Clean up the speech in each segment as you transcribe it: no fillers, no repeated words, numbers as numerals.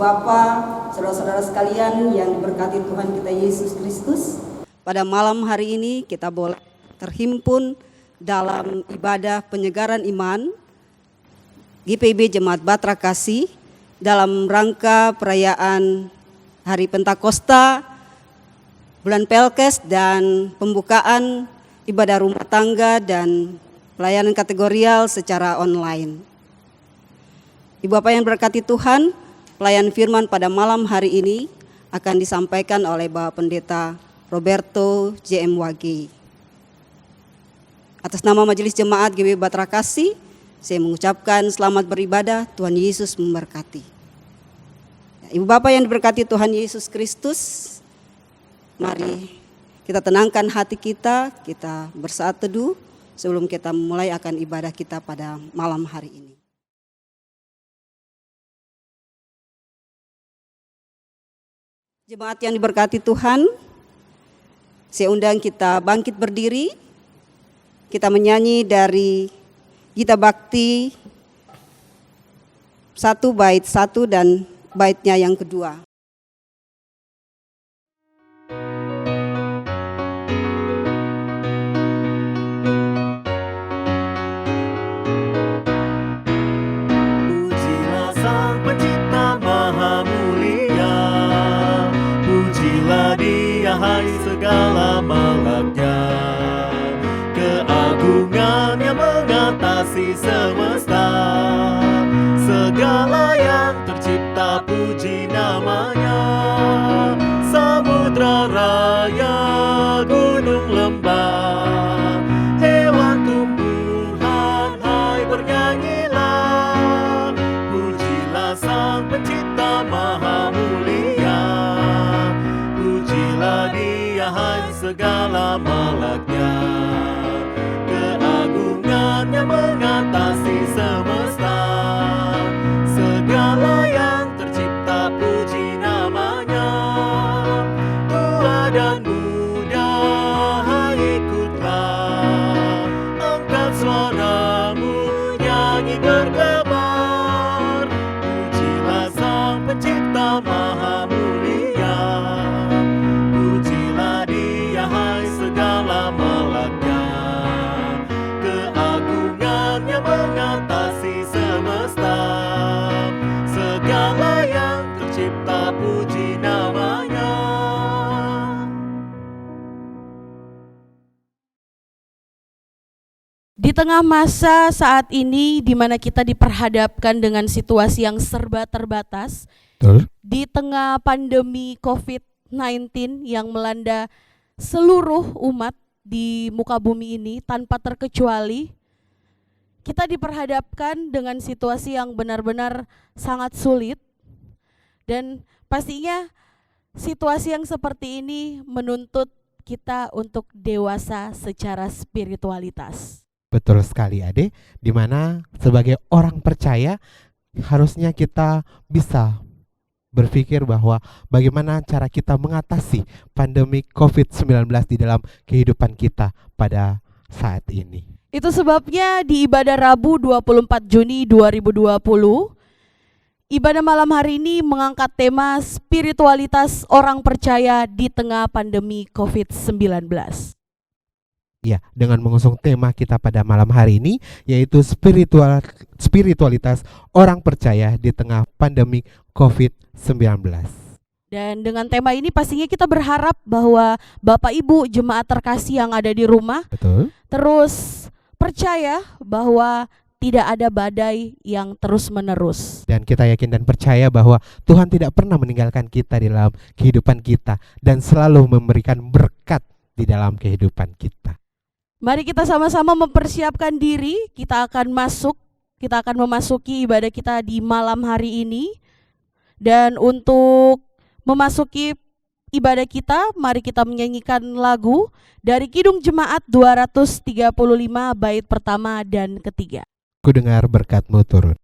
Bapa, saudara-saudara sekalian yang diberkati Tuhan kita Yesus Kristus. Pada malam hari ini kita boleh terhimpun dalam ibadah penyegaran iman GPIB Jemaat Batra Kasih dalam rangka perayaan Hari Pentakosta, bulan Pelkes, dan pembukaan ibadah rumah tangga dan pelayanan kategorial secara online. Ibu Bapak yang berkati Tuhan, pelayan firman pada malam hari ini akan disampaikan oleh Bapak Pendeta Roberto JM Wage. Atas nama Majelis Jemaat GPIB Batra Kasih, saya mengucapkan selamat beribadah, Tuhan Yesus memberkati. Ibu Bapak yang diberkati Tuhan Yesus Kristus, mari kita tenangkan hati kita bersaat teduh sebelum kita mulai akan ibadah kita pada malam hari ini. Jemaat yang diberkati Tuhan, saya undang kita bangkit berdiri, kita menyanyi dari Gita Bakti 1 bait 1 dan baitnya yang kedua. Pujilah Sang Pencipta Maha Mulia, pujilah Dia hai segala malaknya. Keagungannya mengatasi semesta, segala yang tercipta puji namanya. Samudra raya, gunung lembah, hewan tumbuhan, hai bernyanyilah. Pujilah Sang Pencipta Maha Mulia, pujilah Dia hai segala malaknya. Keagungannya mengatasi semesta, segala yang tercipta puji namanya. Tua dan muda, hai ikutlah, angkat suaramu, nyanyi bergema. Pujilah Sang Pencipta Maha Mulia, pujilah Dia hai segala malaknya. Keagungannya mengatasi semesta, segala yang tercipta puji namanya. Di tengah masa saat ini di mana kita diperhadapkan dengan situasi yang serba terbatas, di tengah pandemi COVID-19 yang melanda seluruh umat di muka bumi ini tanpa terkecuali, kita diperhadapkan dengan situasi yang benar-benar sangat sulit, dan pastinya situasi yang seperti ini menuntut kita untuk dewasa secara spiritualitas. Betul sekali Ade, dimana sebagai orang percaya harusnya kita bisa berpikir bahwa bagaimana cara kita mengatasi pandemi COVID-19 di dalam kehidupan kita pada saat ini. Itu sebabnya di ibadah Rabu 24 Juni 2020, ibadah malam hari ini mengangkat tema spiritualitas orang percaya di tengah pandemi COVID-19. Ya, dengan mengusung tema kita pada malam hari ini, yaitu spiritualitas orang percaya di tengah pandemi COVID-19. Dan dengan tema ini pastinya kita berharap bahwa Bapak Ibu jemaat terkasih yang ada di rumah, Betul. terus percaya bahwa tidak ada badai yang terus menerus. Dan kita yakin dan percaya bahwa Tuhan tidak pernah meninggalkan kita di dalam kehidupan kita dan selalu memberikan berkat di dalam kehidupan kita. Mari kita sama-sama mempersiapkan diri, kita akan memasuki ibadah kita di malam hari ini. Dan untuk memasuki ibadah kita, mari kita menyanyikan lagu dari Kidung Jemaat 235 bait pertama dan ketiga. Ku dengar berkat-Mu turun.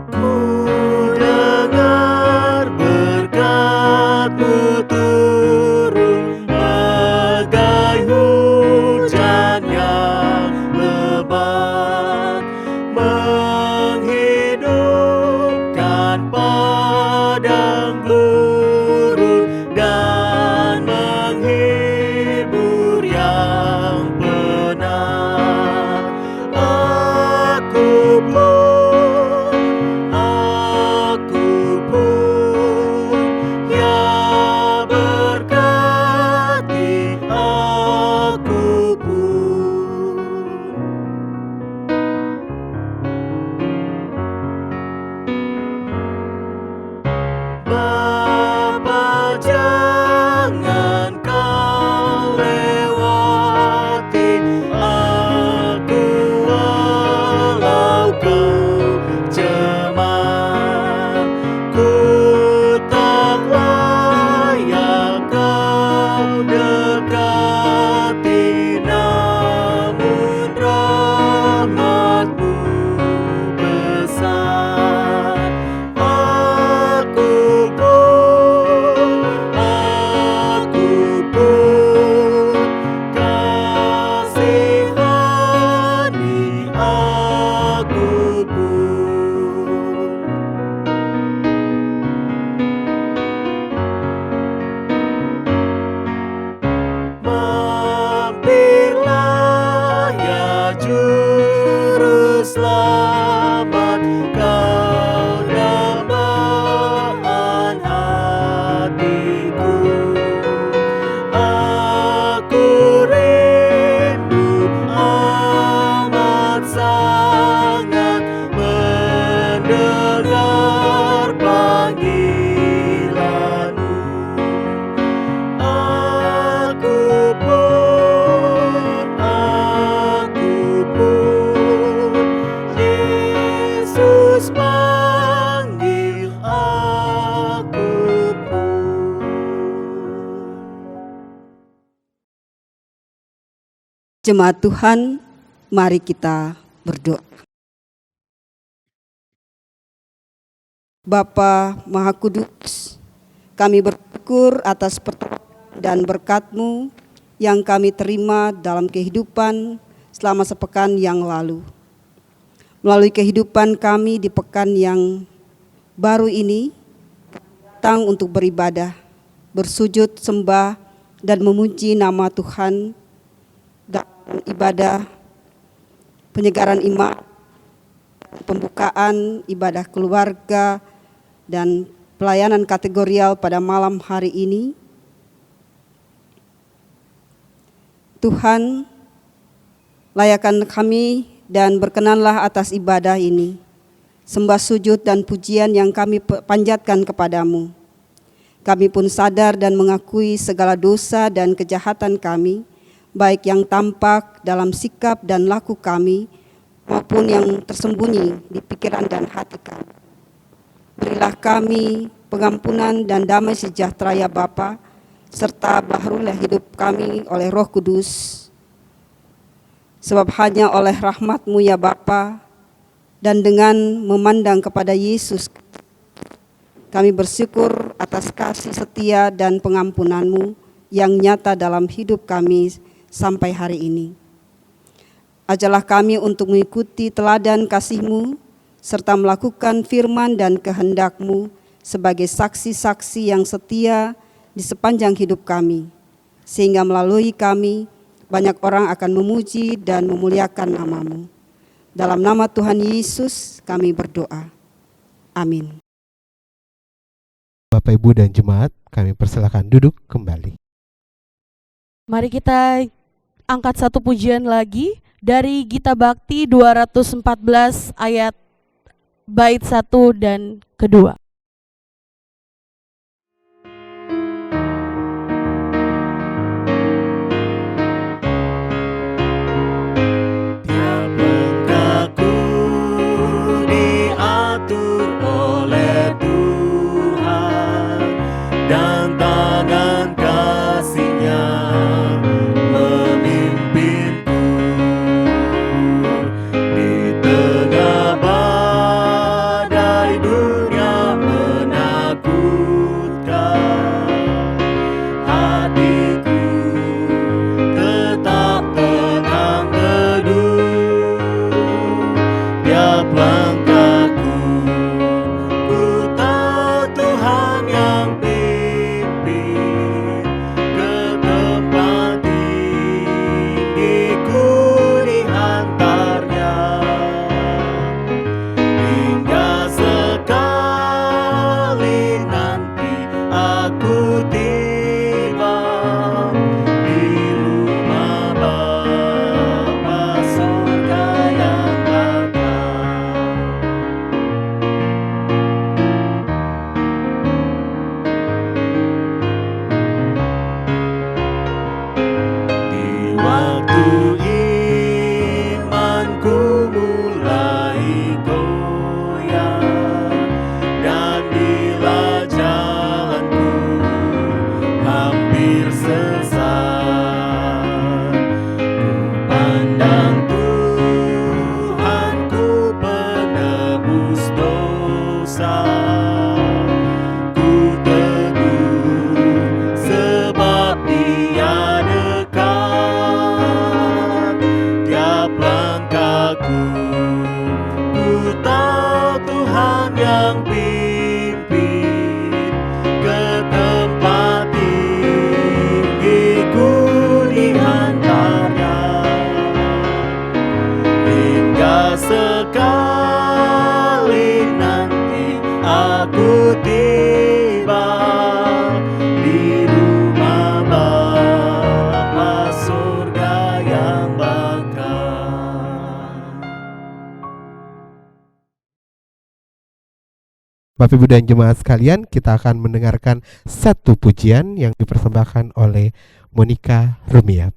Ku dengar Jemaat Tuhan, mari kita berdoa. Bapa Maha Kudus, kami bersyukur atas pertolongan dan berkat-Mu yang kami terima dalam kehidupan selama sepekan yang lalu. Melalui kehidupan kami di pekan yang baru ini, datang untuk beribadah, bersujud, sembah, dan memuji nama Tuhan dalam ibadah penyegaran iman, pembukaan ibadah keluarga, dan pelayanan kategorial pada malam hari ini. Tuhan, layakan kami dan berkenanlah atas ibadah ini, sembah sujud dan pujian yang kami panjatkan kepadamu. Kami pun sadar dan mengakui segala dosa dan kejahatan kami, baik yang tampak dalam sikap dan laku kami, maupun yang tersembunyi di pikiran dan hati kami. Berilah kami pengampunan dan damai sejahtera ya Bapa, serta baharulah hidup kami oleh Roh Kudus. Sebab hanya oleh rahmat-Mu ya Bapa, dan dengan memandang kepada Yesus, kami bersyukur atas kasih setia dan pengampunan-Mu yang nyata dalam hidup kami sampai hari ini. Ajarlah kami untuk mengikuti teladan kasih-Mu, serta melakukan firman dan kehendak-Mu sebagai saksi-saksi yang setia di sepanjang hidup kami, sehingga melalui kami banyak orang akan memuji dan memuliakan nama-Mu. Dalam nama Tuhan Yesus kami berdoa. Amin. Bapak, Ibu, dan Jemaat, kami persilakan duduk kembali. Mari kita angkat satu pujian lagi dari Gita Bakti 214 ayat bait 1 dan kedua. Tiap langkahku diatur oleh Tuhan, dan tangan kasih-Nya memimpinku. Di tengah badai dunia menakutkan, hatiku tetap tenang teduh. Tiap langkahku, ku tahu Tuhan yang pimpin ke tempat tinggiku dihantarnya, hingga sekali nanti aku tiba di rumah Bapa surga yang bakal. Di waktu imanku mulai goyah, dan bila jalanku hampir sesat, ku pandang Tuhanku penebus dosa. Ku teguh sebab Dia dekat. Tiap langkahku, ku tahu Tuhan yang pimpin ke tempat tinggiku dihantarnya, hingga sekali nanti aku tiba di rumah Bapa surga yang bakal. Bapak, Ibu, dan Jemaat sekalian, kita akan mendengarkan satu pujian yang dipersembahkan oleh Monica Rumiap.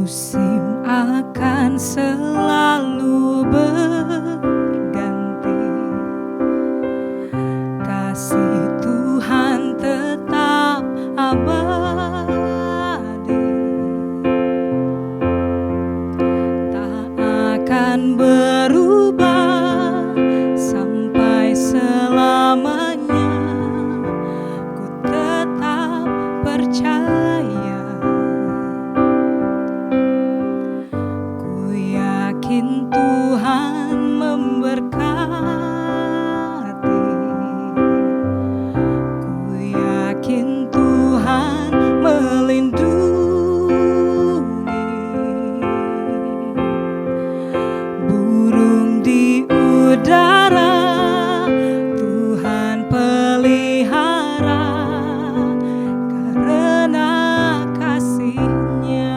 Musim akan selalu berganti, kasih Tuhan tetap abadi, tak akan berubah sampai selamanya. Ku tetap percaya, ku yakin Tuhan memberkati, ku yakin Tuhan melindungi. Burung di udara Tuhan pelihara karena kasih-Nya.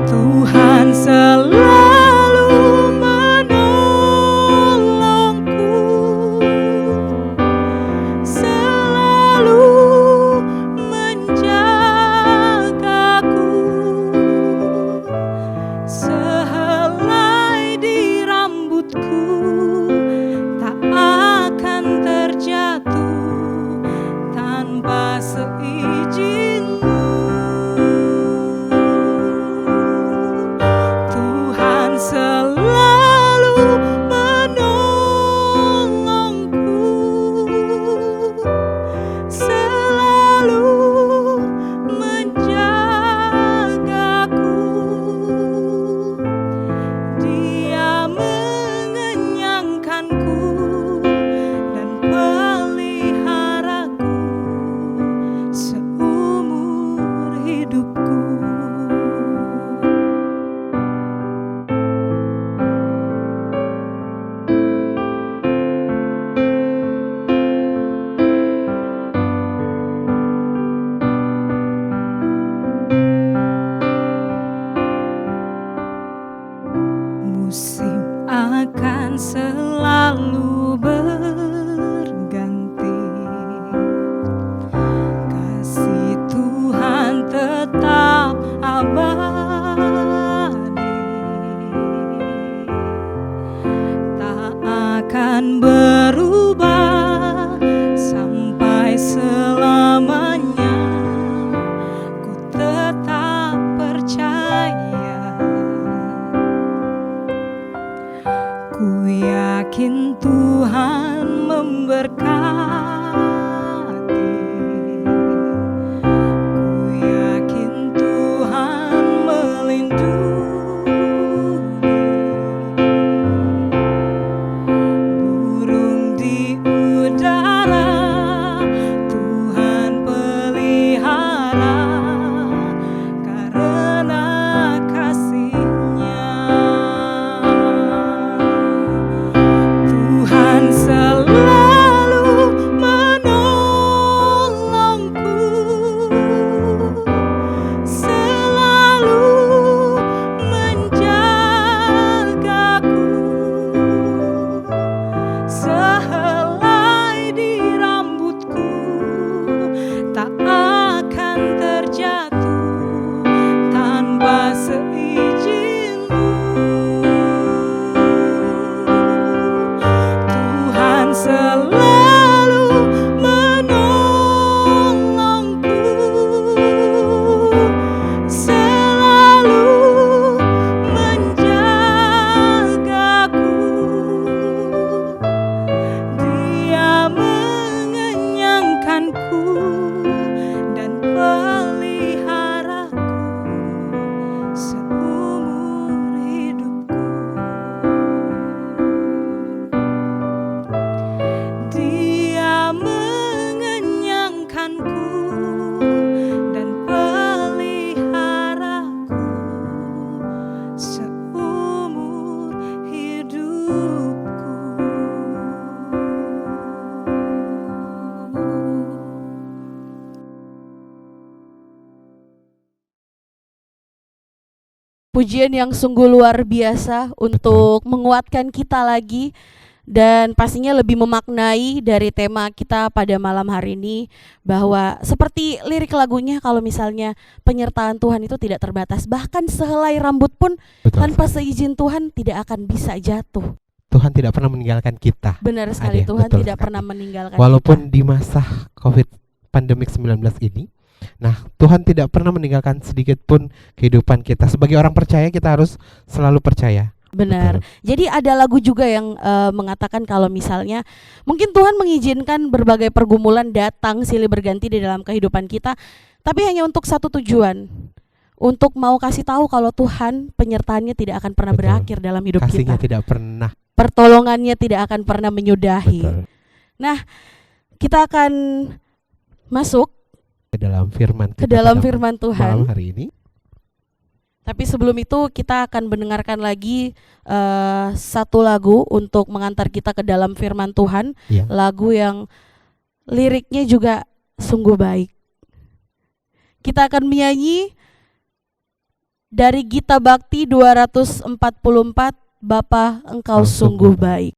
Tuhan selalu menolongku, selalu menjagaku, sehelai di rambutku tak akan terjatuh tanpa seizin-Mu. Tuhan selalu menolongku, selalu menjagaku. Dia mengenyangkanku dan peliharaku seumur hidupku. Musim akan selalu berganti, kasih Tuhan tetap abadi, tak akan berubah sampai selamanya. Ku tetap percaya, ku yakin Tuhan memberkati, ku yakin Tuhan melindungi. Burung di udara Tuhan pelihara karena kasih-Nya. Tuhan selalu menolongku, selalu menjagaku, sehelai di rambutku tak akan terjatuh tanpa seizin-Mu. Tuhan selalu menolongku, selalu menjagaku. Dia mengenyangkanku dan peliharaku seumur hidupku. Dia mengenyangkanku dan peliharaku seumur hidupku. Pujian yang sungguh luar biasa untuk menguatkan kita lagi dan pastinya lebih memaknai dari tema kita pada malam hari ini, bahwa seperti lirik lagunya, kalau misalnya penyertaan Tuhan itu tidak terbatas, bahkan sehelai rambut pun Betul tanpa sekali. seizin Tuhan tidak akan bisa jatuh. Tuhan tidak pernah meninggalkan kita. Benar sekali, Ade, Tuhan betul tidak sekali. pernah meninggalkan Walaupun kita. di masa COVID pandemik 19 ini, nah Tuhan tidak pernah meninggalkan sedikit pun kehidupan kita. Sebagai orang percaya kita harus selalu percaya. Benar. Betul. Jadi ada lagu juga yang mengatakan kalau misalnya mungkin Tuhan mengizinkan berbagai pergumulan datang silih berganti di dalam kehidupan kita, tapi hanya untuk satu tujuan, untuk mau kasih tahu kalau Tuhan penyertaannya tidak akan pernah Betul. berakhir dalam hidup Kasihnya kita. tidak pernah. Pertolongannya tidak akan pernah menyudahi. Betul. Nah, kita akan masuk Ke dalam firman ke kita dalam pada firman malam Tuhan. hari ini. Tapi sebelum itu kita akan mendengarkan lagi satu lagu untuk mengantar kita ke dalam firman Tuhan. Ya. Lagu yang liriknya juga sungguh baik. Kita akan menyanyi dari Gita Bakti 244, Bapa Engkau sungguh baik.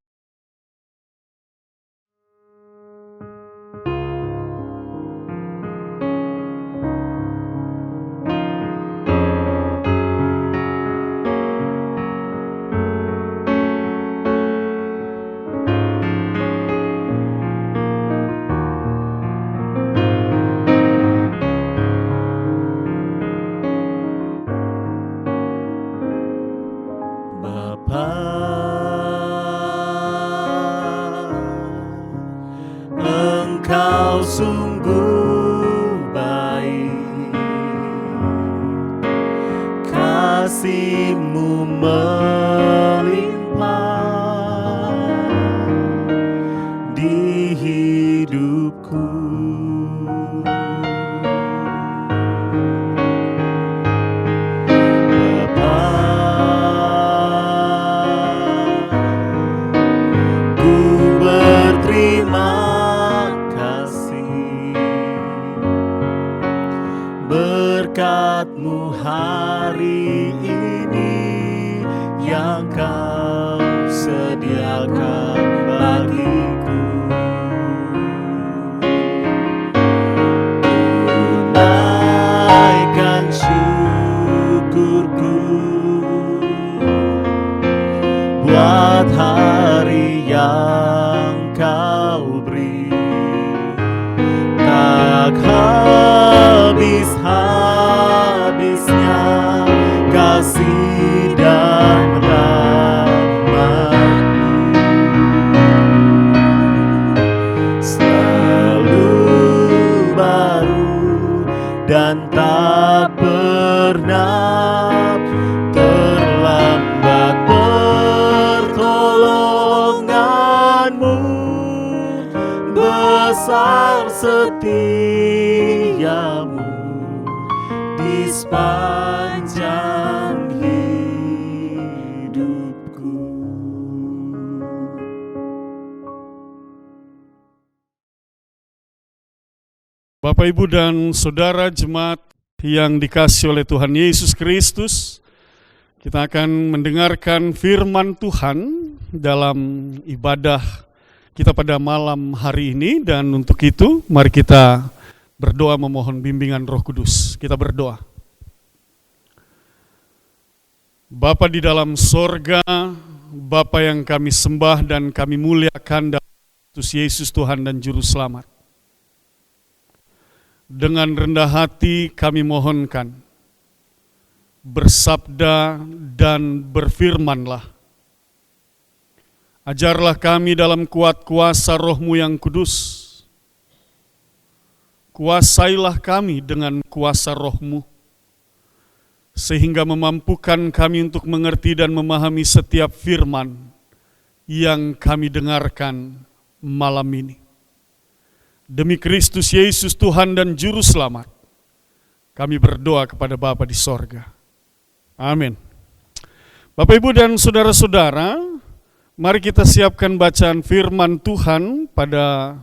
Bapa, Engkau sungguh baik, kasih-Mu melimpah di hidupku. Berkat-Mu hari ini yang Kau sediakan bagiku, tunaikan syukurku buat hari yang Kau beri. Tak habis-habisnya kasih dan rahmat-Mu, selalu baru dan tak pernah terlambat. Pertolongan-Mu besar, setia-Mu di sepanjang hidupku. Bapak, Ibu, dan Saudara jemaat yang dikasihi oleh Tuhan Yesus Kristus, kita akan mendengarkan firman Tuhan dalam ibadah kita pada malam hari ini. Dan untuk itu mari kita berdoa memohon bimbingan Roh Kudus. Kita berdoa. Bapa di dalam sorga, Bapa yang kami sembah dan kami muliakan dalam Kristus Yesus Tuhan dan Juru Selamat. Dengan rendah hati kami mohonkan, bersabda dan berfirmanlah. Ajarlah kami dalam kuat kuasa Roh-Mu yang kudus. Kuasailah kami dengan kuasa Roh-Mu, sehingga memampukan kami untuk mengerti dan memahami setiap firman yang kami dengarkan malam ini. Demi Kristus Yesus Tuhan dan Juru Selamat, kami berdoa kepada Bapa di sorga. Amin. Bapak, Ibu, dan saudara-saudara, mari kita siapkan bacaan firman Tuhan pada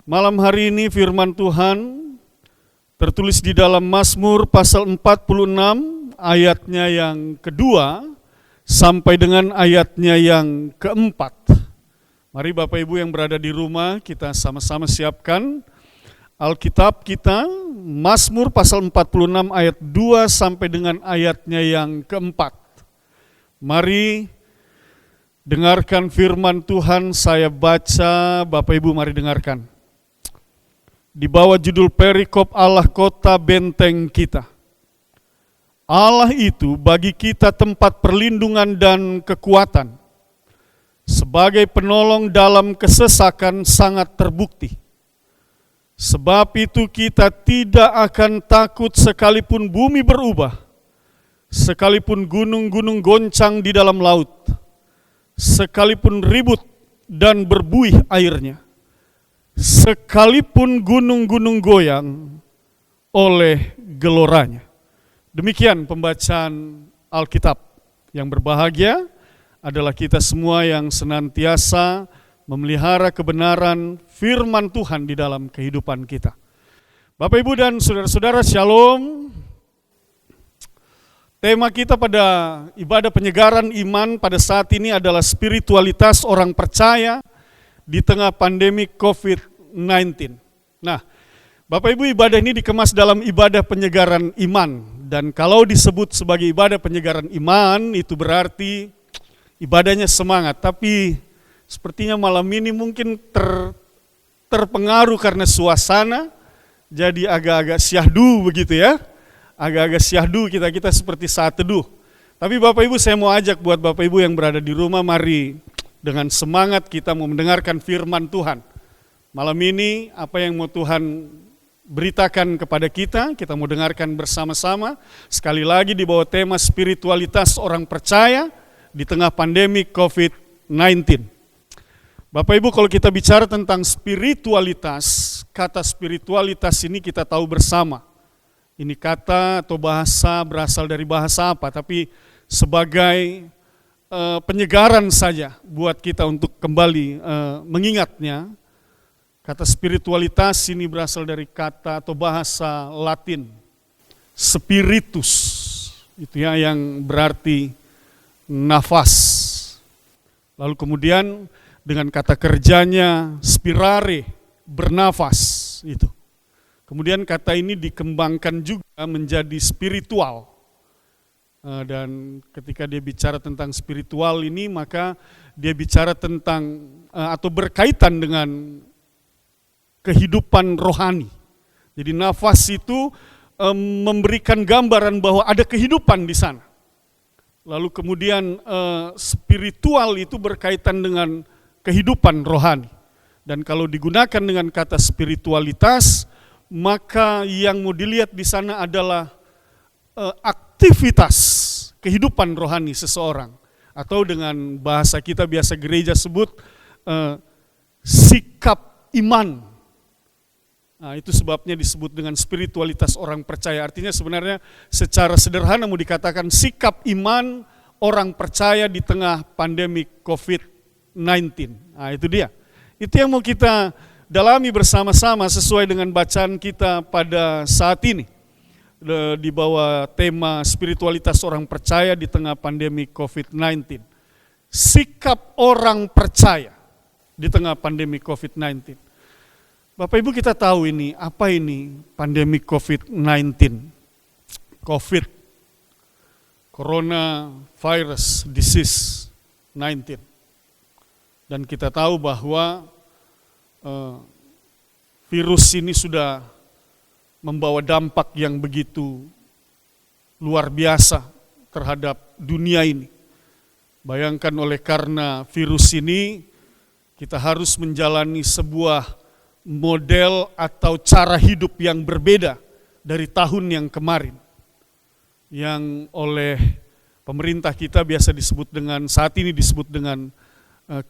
malam hari ini. Firman Tuhan tertulis di dalam Mazmur pasal 46 ayatnya yang kedua sampai dengan ayatnya yang keempat. Mari Bapak Ibu yang berada di rumah, kita sama-sama siapkan Alkitab kita, Mazmur pasal 46 ayat 2 sampai dengan ayatnya yang keempat. Mari dengarkan firman Tuhan, saya baca, Bapak Ibu mari dengarkan. Di bawah judul perikop Allah kota benteng kita. Allah itu bagi kita tempat perlindungan dan kekuatan. Sebagai penolong dalam kesesakan sangat terbukti. Sebab itu kita tidak akan takut sekalipun bumi berubah, sekalipun gunung-gunung goncang di dalam laut, sekalipun ribut dan berbuih airnya, sekalipun gunung-gunung goyang oleh geloranya. Demikian pembacaan Alkitab. Yang berbahagia adalah kita semua yang senantiasa memelihara kebenaran firman Tuhan di dalam kehidupan kita. Bapak, Ibu, dan saudara-saudara, Shalom. Tema kita pada ibadah penyegaran iman pada saat ini adalah spiritualitas orang percaya di tengah pandemi COVID-19. Nah, Bapak Ibu, ibadah ini dikemas dalam ibadah penyegaran iman. Dan kalau disebut sebagai ibadah penyegaran iman, itu berarti ibadahnya semangat. Tapi sepertinya malam ini mungkin terpengaruh karena suasana, jadi agak-agak syahdu begitu ya. Agak-agak syahdu kita seperti saat teduh. Tapi Bapak Ibu, saya mau ajak buat Bapak Ibu yang berada di rumah, mari dengan semangat kita mau mendengarkan firman Tuhan. Malam ini apa yang mau Tuhan beritakan kepada kita mau dengarkan bersama-sama. Sekali lagi di bawah tema spiritualitas orang percaya di tengah pandemi COVID-19. Bapak Ibu, kalau kita bicara tentang spiritualitas, kata spiritualitas ini kita tahu bersama. Ini kata atau bahasa berasal dari bahasa apa, tapi sebagai penyegaran saja buat kita untuk kembali mengingatnya. Kata spiritualitas ini berasal dari kata atau bahasa Latin spiritus, itu ya, yang berarti nafas. Lalu kemudian dengan kata kerjanya spirare, bernafas itu. Kemudian kata ini dikembangkan juga menjadi spiritual. Dan ketika dia bicara tentang spiritual ini, maka dia bicara tentang atau berkaitan dengan kehidupan rohani. Jadi nafas itu memberikan gambaran bahwa ada kehidupan di sana. Lalu kemudian spiritual itu berkaitan dengan kehidupan rohani. Dan kalau digunakan dengan kata spiritualitas, maka yang mau dilihat di sana adalah aktivitas kehidupan rohani seseorang. Atau dengan bahasa kita biasa gereja sebut sikap iman. Nah, itu sebabnya disebut dengan spiritualitas orang percaya. Artinya sebenarnya secara sederhana mau dikatakan sikap iman orang percaya di tengah pandemi COVID-19. Nah, itu dia. Itu yang mau kita dalami bersama-sama sesuai dengan bacaan kita pada saat ini. Di bawah tema spiritualitas orang percaya di tengah pandemi COVID-19. Sikap orang percaya di tengah pandemi COVID-19. Bapak Ibu, kita tahu ini, apa ini pandemi COVID-19? COVID, Coronavirus Disease 19. Dan kita tahu bahwa virus ini sudah membawa dampak yang begitu luar biasa terhadap dunia ini. Bayangkan oleh karena virus ini, kita harus menjalani sebuah model atau cara hidup yang berbeda dari tahun yang kemarin. Yang oleh pemerintah kita biasa disebut dengan, saat ini disebut dengan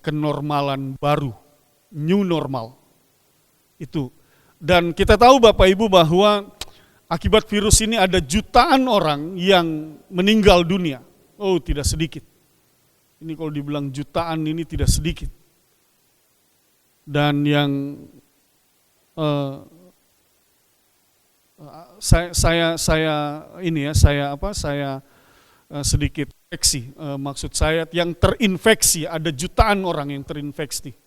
kenormalan baru, new normal. Itu. Dan kita tahu Bapak Ibu bahwa akibat virus ini ada jutaan orang yang meninggal dunia. Oh, tidak sedikit. Ini kalau dibilang jutaan ini tidak sedikit. Dan yang saya sedikit koreksi, maksud saya yang terinfeksi, ada jutaan orang yang terinfeksi.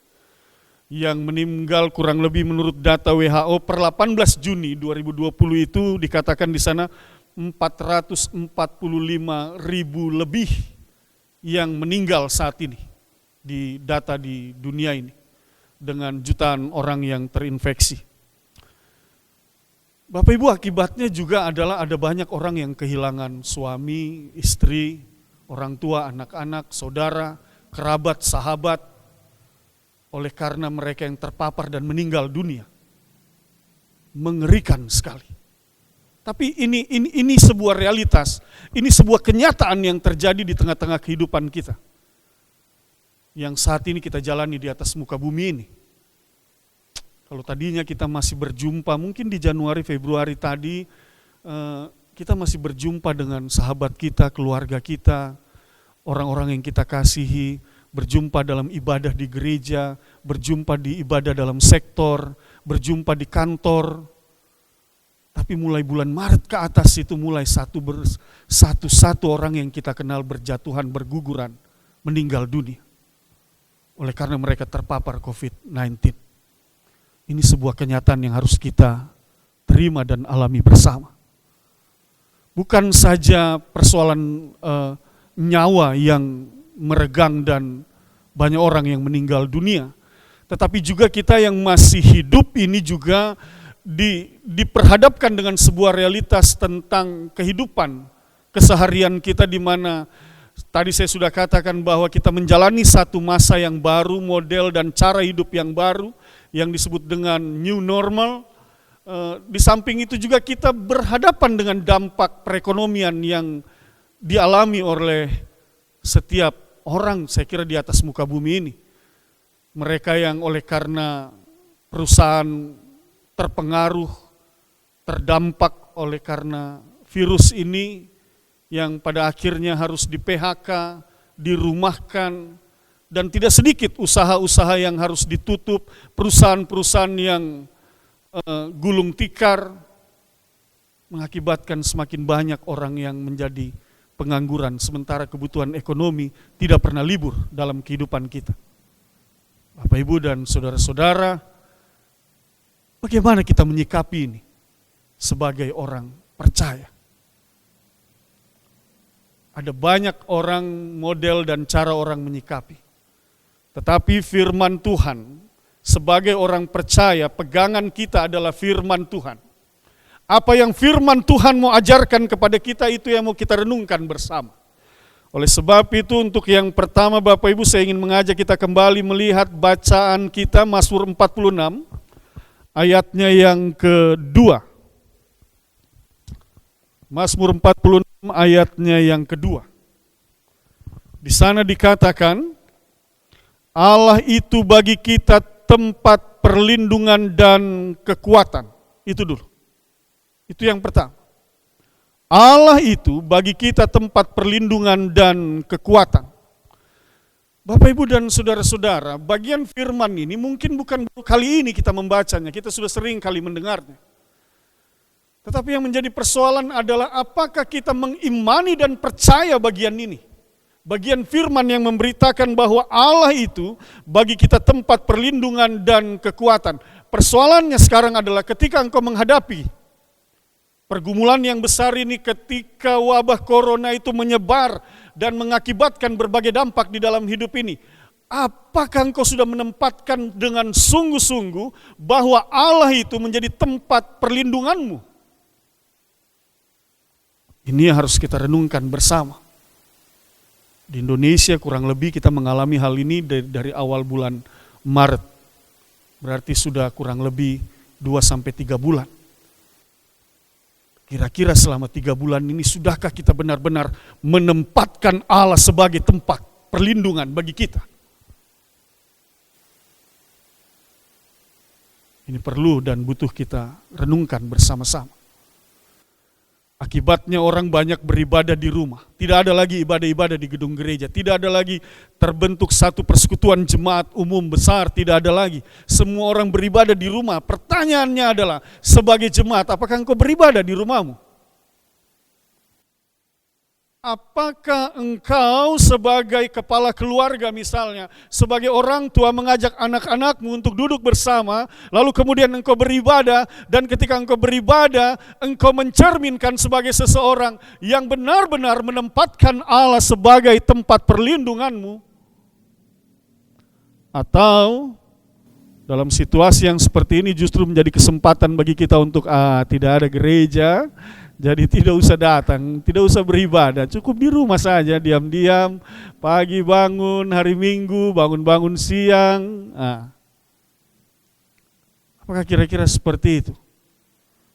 yang meninggal kurang lebih menurut data WHO per 18 Juni 2020 itu dikatakan di sana 445.000 lebih yang meninggal saat ini di data di dunia ini dengan jutaan orang yang terinfeksi. Bapak Ibu, akibatnya juga adalah ada banyak orang yang kehilangan suami, istri, orang tua, anak-anak, saudara, kerabat, sahabat oleh karena mereka yang terpapar dan meninggal dunia. Mengerikan sekali. Tapi ini sebuah realitas, ini sebuah kenyataan yang terjadi di tengah-tengah kehidupan kita. Yang saat ini kita jalani di atas muka bumi ini. Kalau tadinya kita masih berjumpa, mungkin di Januari, Februari tadi, kita masih berjumpa dengan sahabat kita, keluarga kita, orang-orang yang kita kasihi, berjumpa dalam ibadah di gereja, berjumpa di ibadah dalam sektor, berjumpa di kantor. Tapi mulai bulan Maret ke atas itu mulai satu orang yang kita kenal berjatuhan, berguguran, meninggal dunia. Oleh karena mereka terpapar COVID-19. Ini sebuah kenyataan yang harus kita terima dan alami bersama. Bukan saja persoalan nyawa yang meregang dan banyak orang yang meninggal dunia, tetapi juga kita yang masih hidup ini juga diperhadapkan dengan sebuah realitas tentang kehidupan keseharian kita, di mana tadi saya sudah katakan bahwa kita menjalani satu masa yang baru, model dan cara hidup yang baru yang disebut dengan new normal. Di samping itu juga kita berhadapan dengan dampak perekonomian yang dialami oleh setiap orang, saya kira di atas muka bumi ini. Mereka yang oleh karena perusahaan terpengaruh, terdampak oleh karena virus ini, yang pada akhirnya harus di PHK, dirumahkan, dan tidak sedikit usaha-usaha yang harus ditutup, perusahaan-perusahaan yang gulung tikar, mengakibatkan semakin banyak orang yang menjadi pengangguran, sementara kebutuhan ekonomi tidak pernah libur dalam kehidupan kita. Bapak, Ibu, dan saudara-saudara, bagaimana kita menyikapi ini sebagai orang percaya? Ada banyak orang, model dan cara orang menyikapi. Tetapi firman Tuhan, sebagai orang percaya, pegangan kita adalah firman Tuhan. Apa yang firman Tuhan mau ajarkan kepada kita, itu yang mau kita renungkan bersama. Oleh sebab itu, untuk yang pertama Bapak Ibu, saya ingin mengajak kita kembali melihat bacaan kita Mazmur 46, ayatnya yang kedua. Mazmur 46 ayatnya yang kedua. Di sana dikatakan, Allah itu bagi kita tempat perlindungan dan kekuatan. Itu dulu. Itu yang pertama. Allah itu bagi kita tempat perlindungan dan kekuatan. Bapak, Ibu, dan saudara-saudara, bagian firman ini mungkin bukan baru kali ini kita membacanya, kita sudah sering kali mendengarnya. Tetapi yang menjadi persoalan adalah apakah kita mengimani dan percaya bagian ini. Bagian firman yang memberitakan bahwa Allah itu bagi kita tempat perlindungan dan kekuatan. Persoalannya sekarang adalah ketika engkau menghadapi pergumulan yang besar ini, ketika wabah corona itu menyebar dan mengakibatkan berbagai dampak di dalam hidup ini, apakah engkau sudah menempatkan dengan sungguh-sungguh bahwa Allah itu menjadi tempat perlindunganmu? Ini harus kita renungkan bersama. Di Indonesia kurang lebih kita mengalami hal ini dari awal bulan Maret. Berarti sudah kurang lebih 2-3 bulan. Kira-kira selama 3 bulan ini sudahkah kita benar-benar menempatkan Allah sebagai tempat perlindungan bagi kita? Ini perlu dan butuh kita renungkan bersama-sama. Akibatnya orang banyak beribadah di rumah. Tidak ada lagi ibadah-ibadah di gedung gereja. Tidak ada lagi terbentuk satu persekutuan jemaat umum besar. Tidak ada lagi. Semua orang beribadah di rumah. Pertanyaannya adalah, sebagai jemaat, apakah engkau beribadah di rumahmu? Apakah engkau sebagai kepala keluarga misalnya, sebagai orang tua mengajak anak-anakmu untuk duduk bersama, lalu kemudian engkau beribadah, dan ketika engkau beribadah, engkau mencerminkan sebagai seseorang yang benar-benar menempatkan Allah sebagai tempat perlindunganmu? Atau dalam situasi yang seperti ini justru menjadi kesempatan bagi kita untuk tidak ada gereja, jadi tidak usah datang, tidak usah beribadah, cukup di rumah saja, diam-diam, pagi bangun, hari Minggu, bangun-bangun siang. Apakah kira-kira seperti itu?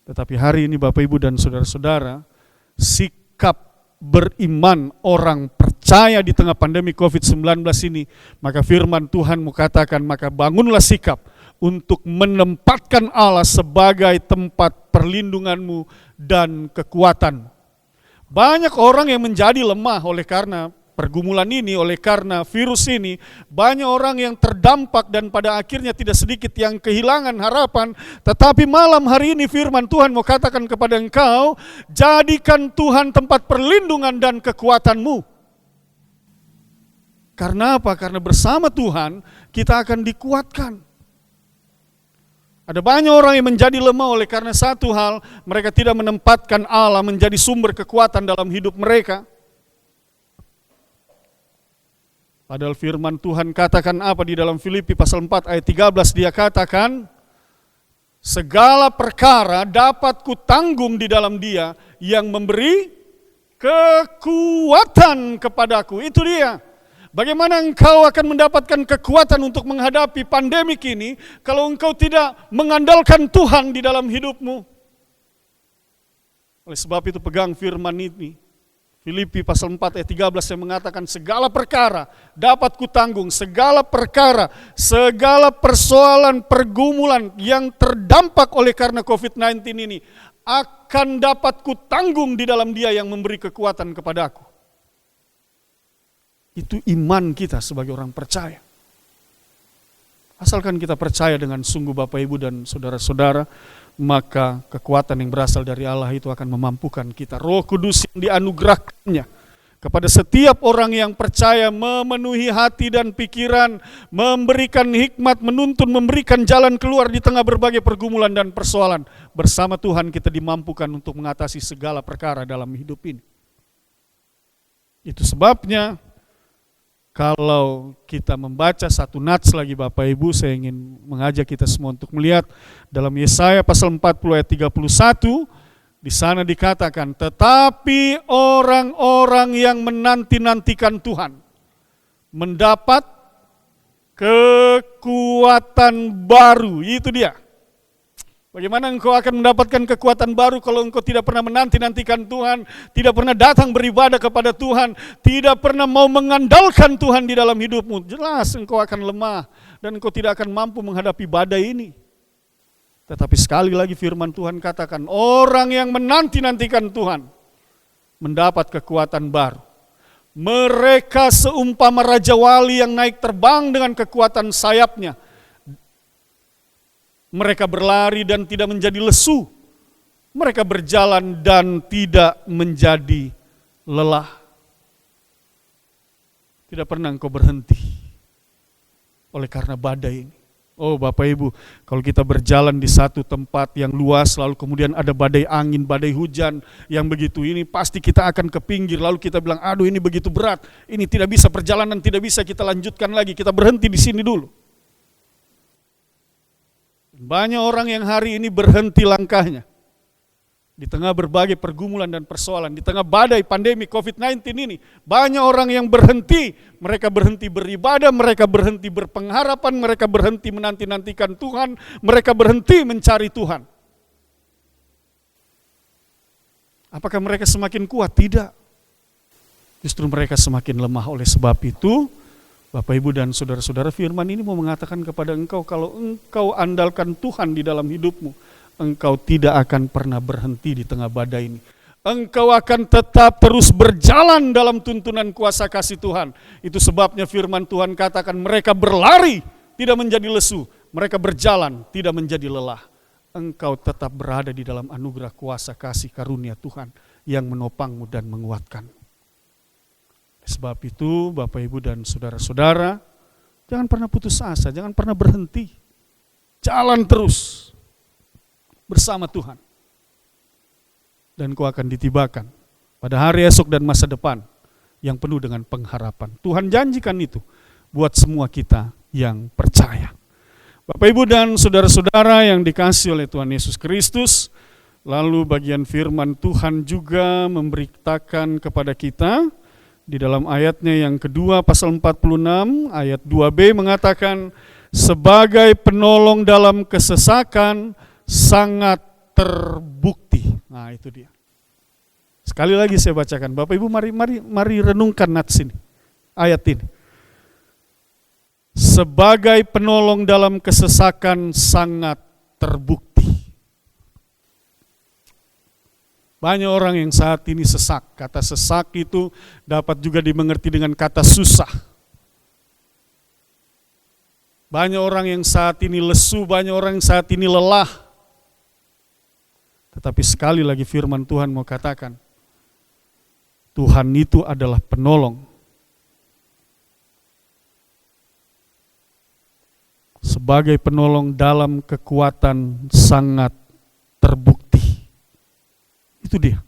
Tetapi hari ini Bapak Ibu dan saudara-saudara, sikap beriman orang percaya di tengah pandemi COVID-19 ini, maka firman Tuhan mengatakan, maka bangunlah sikap untuk menempatkan Allah sebagai tempat perlindunganmu dan kekuatan. Banyak orang yang menjadi lemah oleh karena pergumulan ini, oleh karena virus ini. Banyak orang yang terdampak dan pada akhirnya tidak sedikit yang kehilangan harapan. Tetapi malam hari ini firman Tuhan mau katakan kepada engkau, jadikan Tuhan tempat perlindungan dan kekuatanmu. Karena apa? Karena bersama Tuhan kita akan dikuatkan. Ada banyak orang yang menjadi lemah oleh karena satu hal, mereka tidak menempatkan Allah menjadi sumber kekuatan dalam hidup mereka. Padahal firman Tuhan katakan apa di dalam Filipi pasal 4 ayat 13, dia katakan, segala perkara dapat kutanggung di dalam Dia yang memberi kekuatan kepadaku. Itu dia. Bagaimana engkau akan mendapatkan kekuatan untuk menghadapi pandemik ini kalau engkau tidak mengandalkan Tuhan di dalam hidupmu? Oleh sebab itu pegang firman ini. Filipi pasal 4 ayat 13 yang mengatakan segala perkara dapat kutanggung, segala perkara, segala persoalan, pergumulan yang terdampak oleh karena COVID-19 ini akan dapat kutanggung di dalam Dia yang memberi kekuatan kepadaku. Itu iman kita sebagai orang percaya. Asalkan kita percaya dengan sungguh Bapak Ibu dan saudara-saudara, maka kekuatan yang berasal dari Allah itu akan memampukan kita. Roh Kudus yang dianugerahkannya kepada setiap orang yang percaya memenuhi hati dan pikiran, memberikan hikmat, menuntun, memberikan jalan keluar di tengah berbagai pergumulan dan persoalan. Bersama Tuhan kita dimampukan untuk mengatasi segala perkara dalam hidup ini. Itu sebabnya kalau kita membaca satu nats lagi Bapak Ibu, saya ingin mengajak kita semua untuk melihat dalam Yesaya pasal 40 ayat 31, di sana dikatakan, tetapi orang-orang yang menanti-nantikan Tuhan mendapat kekuatan baru. Itu dia. Bagaimana engkau akan mendapatkan kekuatan baru kalau engkau tidak pernah menanti-nantikan Tuhan, tidak pernah datang beribadah kepada Tuhan, tidak pernah mau mengandalkan Tuhan di dalam hidupmu? Jelas engkau akan lemah dan engkau tidak akan mampu menghadapi badai ini. Tetapi sekali lagi firman Tuhan katakan, orang yang menanti-nantikan Tuhan mendapat kekuatan baru. Mereka seumpama Raja Wali yang naik terbang dengan kekuatan sayapnya. Mereka berlari dan tidak menjadi lesu. Mereka berjalan dan tidak menjadi lelah. Tidak pernah engkau berhenti oleh karena badai ini. Oh Bapak Ibu, kalau kita berjalan di satu tempat yang luas, lalu kemudian ada badai angin, badai hujan yang begitu ini, pasti kita akan ke pinggir, lalu kita bilang, aduh ini begitu berat, ini tidak bisa, perjalanan tidak bisa kita lanjutkan lagi, kita berhenti di sini dulu. Banyak orang yang hari ini berhenti langkahnya. Di tengah berbagai pergumulan dan persoalan, di tengah badai pandemi COVID-19 ini, banyak orang yang berhenti. Mereka berhenti beribadah, mereka berhenti berpengharapan, mereka berhenti menanti-nantikan Tuhan, mereka berhenti mencari Tuhan. Apakah mereka semakin kuat? Tidak. Justru mereka semakin lemah. Oleh sebab itu, Bapak Ibu dan saudara-saudara, firman ini mau mengatakan kepada engkau, kalau engkau andalkan Tuhan di dalam hidupmu, engkau tidak akan pernah berhenti di tengah badai ini. Engkau akan tetap terus berjalan dalam tuntunan kuasa kasih Tuhan. Itu sebabnya firman Tuhan katakan, mereka berlari tidak menjadi lesu, mereka berjalan tidak menjadi lelah. Engkau tetap berada di dalam anugerah kuasa kasih karunia Tuhan yang menopangmu dan menguatkanmu. Sebab itu Bapak Ibu dan saudara-saudara, jangan pernah putus asa, jangan pernah berhenti. Jalan terus bersama Tuhan. Dan kau akan ditibakan pada hari esok dan masa depan yang penuh dengan pengharapan. Tuhan janjikan itu buat semua kita yang percaya. Bapak Ibu dan saudara-saudara yang dikasihi oleh Tuhan Yesus Kristus, lalu bagian firman Tuhan juga memberitakan kepada kita di dalam ayatnya yang kedua pasal 46 ayat 2b mengatakan, sebagai penolong dalam kesesakan sangat terbukti. Nah itu dia. Sekali lagi saya bacakan. Bapak Ibu mari renungkan nats ini, ayat ini. Sebagai penolong dalam kesesakan sangat terbukti. Banyak orang yang saat ini sesak. Kata sesak itu dapat juga dimengerti dengan kata susah. Banyak orang yang saat ini lesu, banyak orang yang saat ini lelah. Tetapi sekali lagi firman Tuhan mau katakan, Tuhan itu adalah penolong. Sebagai penolong dalam kekuatan sangat terbukti. Itu dia.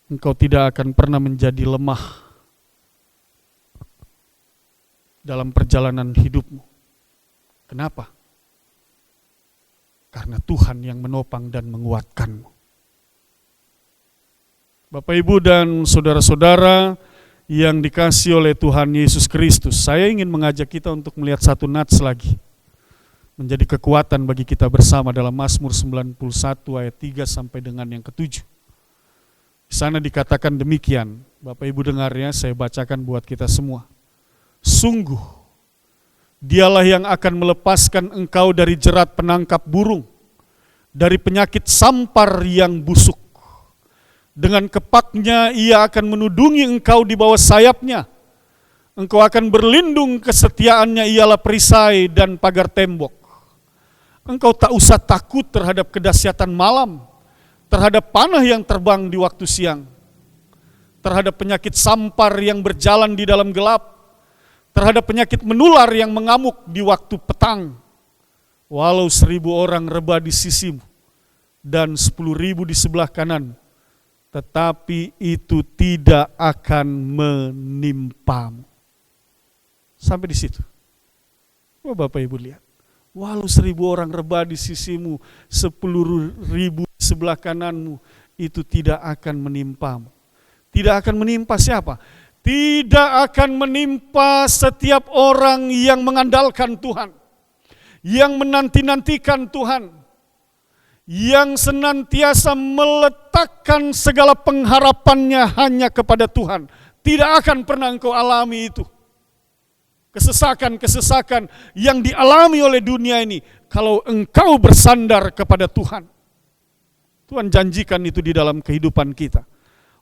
Engkau tidak akan pernah menjadi lemah dalam perjalanan hidupmu. Kenapa? Karena Tuhan yang menopang dan menguatkanmu. Bapak Ibu dan saudara-saudara yang dikasihi oleh Tuhan Yesus Kristus, saya ingin mengajak kita untuk melihat satu nats lagi. Menjadi kekuatan bagi kita bersama dalam Mazmur 91 ayat 3 sampai dengan yang ke-7. Di sana dikatakan demikian, Bapak Ibu dengar ya, saya bacakan buat kita semua. Sungguh, dialah yang akan melepaskan engkau dari jerat penangkap burung, dari penyakit sampar yang busuk. Dengan kepaknya ia akan menudungi engkau di bawah sayapnya. Engkau akan berlindung, kesetiaannya ialah perisai dan pagar tembok. Engkau tak usah takut terhadap kedahsyatan malam, terhadap panah yang terbang di waktu siang, terhadap penyakit sampar yang berjalan di dalam gelap, terhadap penyakit menular yang mengamuk di waktu petang. Walau 1000 orang rebah di sisimu dan 10.000 di sebelah kanan, tetapi itu tidak akan menimpamu. Sampai di situ. Oh, Bapak Ibu lihat. Walau 1000 orang rebah di sisimu, 10.000 di sebelah kananmu, itu tidak akan menimpamu. Tidak akan menimpa siapa? Tidak akan menimpa setiap orang yang mengandalkan Tuhan, yang menanti-nantikan Tuhan, yang senantiasa meletakkan segala pengharapannya hanya kepada Tuhan. Tidak akan pernah engkau alami itu. Kesesakan-kesesakan yang dialami oleh dunia ini, kalau engkau bersandar kepada Tuhan. Tuhan janjikan itu di dalam kehidupan kita.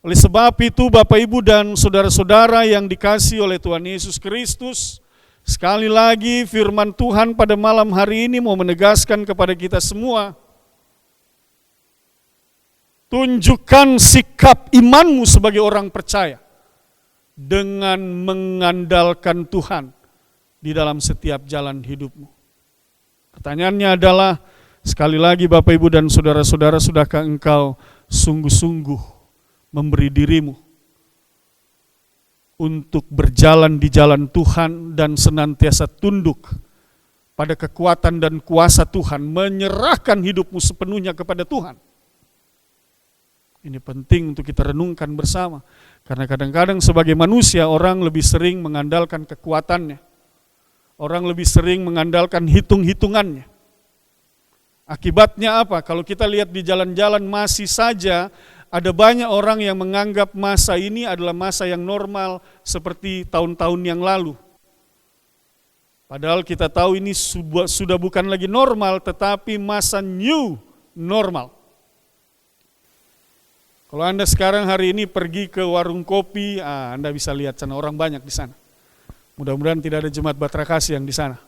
Oleh sebab itu Bapak Ibu dan saudara-saudara yang dikasihi oleh Tuhan Yesus Kristus, sekali lagi firman Tuhan pada malam hari ini mau menegaskan kepada kita semua, tunjukkan sikap imanmu sebagai orang percaya dengan mengandalkan Tuhan di dalam setiap jalan hidupmu. Pertanyaannya adalah, sekali lagi Bapak Ibu dan saudara-saudara, sudahkah engkau sungguh-sungguh memberi dirimu untuk berjalan di jalan Tuhan dan senantiasa tunduk pada kekuatan dan kuasa Tuhan, menyerahkan hidupmu sepenuhnya kepada Tuhan? Ini penting untuk kita renungkan bersama, karena kadang-kadang sebagai manusia orang lebih sering mengandalkan kekuatannya, orang lebih sering mengandalkan hitung-hitungannya. Akibatnya apa? Kalau kita lihat di jalan-jalan masih saja ada banyak orang yang menganggap masa ini adalah masa yang normal seperti tahun-tahun yang lalu. Padahal kita tahu ini sudah bukan lagi normal, tetapi masa new normal. Kalau Anda sekarang hari ini pergi ke warung kopi, Anda bisa lihat sana orang banyak di sana. Mudah-mudahan tidak ada jemaat Batra Kasih yang di sana.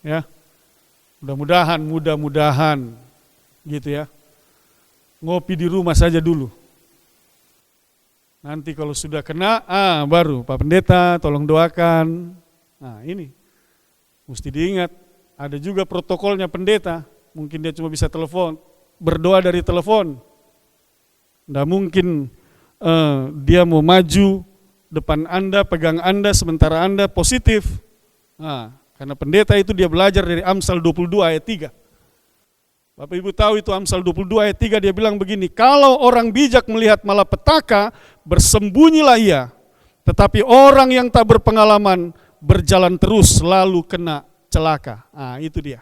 Ya. Mudah-mudahan gitu ya. Ngopi di rumah saja dulu. Nanti kalau sudah kena, baru Pak Pendeta tolong doakan. Nah ini, mesti diingat, ada juga protokolnya pendeta. Mungkin dia cuma bisa telepon, berdoa dari telepon. Nggak mungkin dia mau maju depan Anda, pegang Anda, sementara Anda positif. Nah, karena pendeta itu dia belajar dari Amsal 22 ayat 3. Bapak Ibu tahu itu Amsal 22 ayat 3, dia bilang begini, kalau orang bijak melihat malapetaka, bersembunyilah ia. Tetapi orang yang tak berpengalaman berjalan terus lalu kena celaka. Nah itu dia.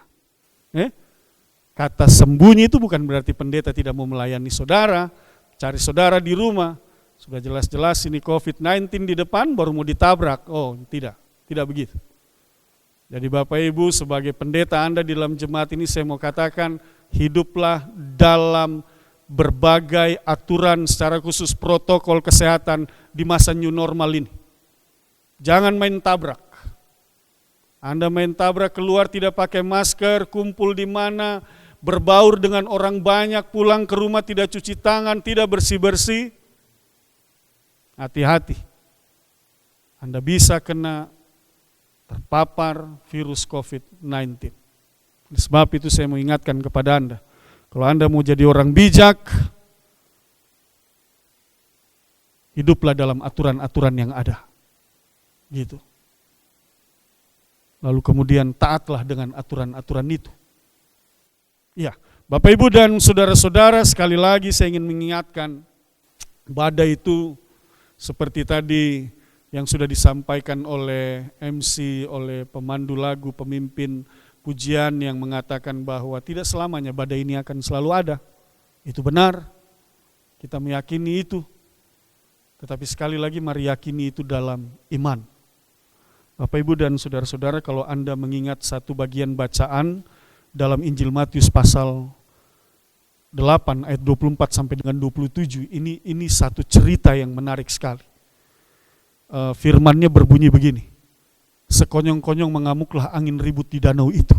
Kata sembunyi itu bukan berarti pendeta tidak mau melayani saudara, cari saudara di rumah. Sudah jelas-jelas ini COVID-19 di depan baru mau ditabrak. Oh tidak begitu. Jadi Bapak Ibu sebagai pendeta Anda di dalam jemaat ini saya mau katakan, hiduplah dalam berbagai aturan secara khusus protokol kesehatan di masa new normal ini. Jangan main tabrak. Anda main tabrak keluar tidak pakai masker, kumpul di mana, berbaur dengan orang banyak, pulang ke rumah tidak cuci tangan, tidak bersih-bersih. Hati-hati. Anda bisa kena terpapar virus COVID-19. Sebab itu saya mau ingatkan kepada Anda, kalau Anda mau jadi orang bijak, hiduplah dalam aturan-aturan yang ada. Gitu. Lalu kemudian taatlah dengan aturan-aturan itu. Ya, Bapak Ibu dan saudara-saudara, sekali lagi saya ingin mengingatkan, badai itu seperti tadi yang sudah disampaikan oleh MC, oleh pemandu lagu, pemimpin pujian yang mengatakan bahwa tidak selamanya badai ini akan selalu ada. Itu benar, kita meyakini itu. Tetapi sekali lagi mari yakini itu dalam iman. Bapak Ibu dan saudara-saudara, kalau Anda mengingat satu bagian bacaan dalam Injil Matius pasal 8 ayat 24 sampai dengan 27, ini satu cerita yang menarik sekali. Firman-Nya berbunyi begini, sekonyong-konyong mengamuklah angin ribut di danau itu,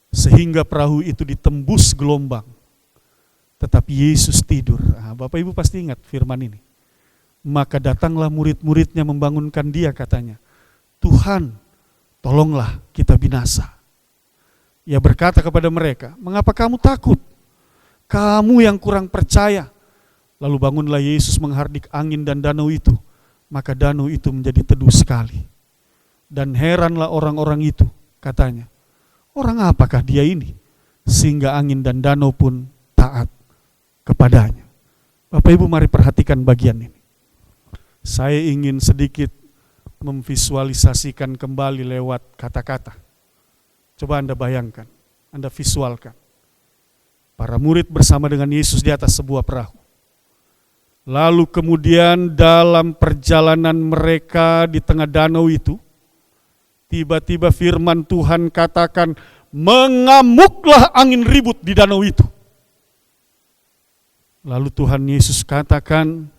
sehingga perahu itu ditembus gelombang, tetapi Yesus tidur. Bapak Ibu pasti ingat firman ini. Maka datanglah murid-muridnya membangunkan dia, katanya, Tuhan, tolonglah kita binasa. Ia berkata kepada mereka, mengapa kamu takut? Kamu yang kurang percaya. Lalu bangunlah Yesus menghardik angin dan danau itu, maka danau itu menjadi teduh sekali. Dan heranlah orang-orang itu, katanya, orang apakah dia ini? Sehingga angin dan danau pun taat kepadanya. Bapak Ibu mari perhatikan bagian ini. Saya ingin sedikit memvisualisasikan kembali lewat kata-kata. Coba Anda bayangkan, Anda visualkan. Para murid bersama dengan Yesus di atas sebuah perahu. Lalu kemudian dalam perjalanan mereka di tengah danau itu, tiba-tiba firman Tuhan katakan, mengamuklah angin ribut di danau itu. Lalu Tuhan Yesus katakan,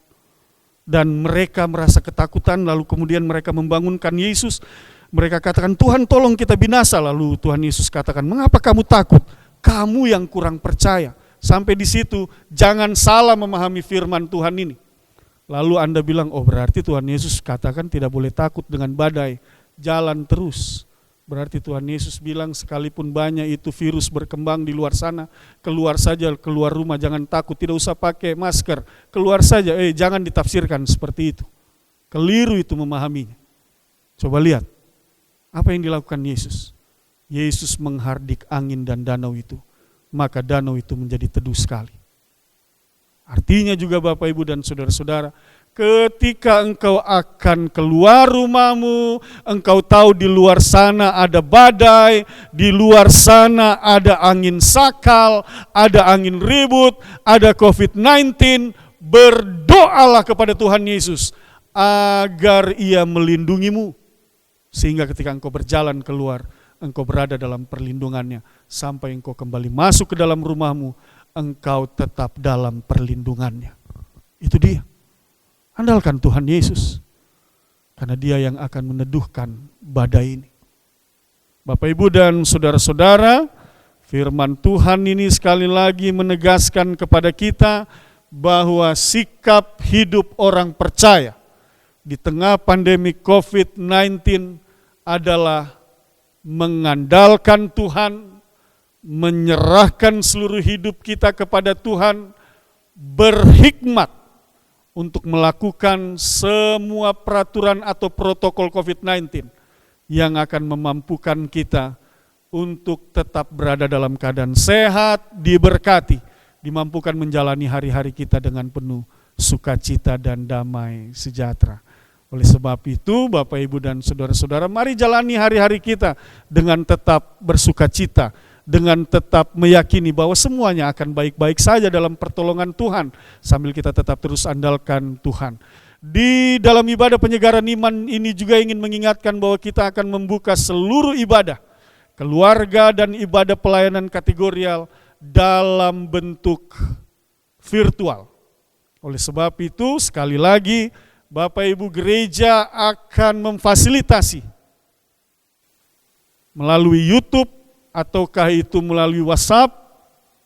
dan mereka merasa ketakutan, lalu kemudian mereka membangunkan Yesus. Mereka katakan, Tuhan tolong kita binasa. Lalu Tuhan Yesus katakan, mengapa kamu takut? Kamu yang kurang percaya. Sampai di situ, jangan salah memahami firman Tuhan ini. Lalu Anda bilang, oh berarti Tuhan Yesus katakan tidak boleh takut dengan badai. Jalan terus. Berarti Tuhan Yesus bilang sekalipun banyak itu virus berkembang di luar sana, keluar saja, keluar rumah, jangan takut, tidak usah pakai masker, keluar saja, jangan ditafsirkan seperti itu. Keliru itu memahaminya. Coba lihat, apa yang dilakukan Yesus? Yesus menghardik angin dan danau itu, maka danau itu menjadi teduh sekali. Artinya juga Bapak Ibu dan saudara-saudara, ketika engkau akan keluar rumahmu, engkau tahu di luar sana ada badai, di luar sana ada angin sakal, ada angin ribut, ada COVID-19, berdoalah kepada Tuhan Yesus agar Ia melindungimu. Sehingga ketika engkau berjalan keluar, engkau berada dalam perlindungannya. Sampai engkau kembali masuk ke dalam rumahmu, engkau tetap dalam perlindungannya. Itu dia. Andalkan Tuhan Yesus, karena Dia yang akan meneduhkan badai ini. Bapak Ibu dan saudara-saudara, firman Tuhan ini sekali lagi menegaskan kepada kita bahwa sikap hidup orang percaya di tengah pandemi COVID-19 adalah mengandalkan Tuhan, menyerahkan seluruh hidup kita kepada Tuhan, berhikmat untuk melakukan semua peraturan atau protokol COVID-19 yang akan memampukan kita untuk tetap berada dalam keadaan sehat, diberkati, dimampukan menjalani hari-hari kita dengan penuh sukacita dan damai sejahtera. Oleh sebab itu, Bapak, Ibu, dan saudara-saudara, mari jalani hari-hari kita dengan tetap bersukacita, dengan tetap meyakini bahwa semuanya akan baik-baik saja dalam pertolongan Tuhan, sambil kita tetap terus andalkan Tuhan. Di dalam ibadah penyegaran iman ini juga ingin mengingatkan bahwa kita akan membuka seluruh ibadah, keluarga dan ibadah pelayanan kategorial dalam bentuk virtual. Oleh sebab itu, sekali lagi, Bapak Ibu gereja akan memfasilitasi melalui YouTube, ataukah itu melalui WhatsApp,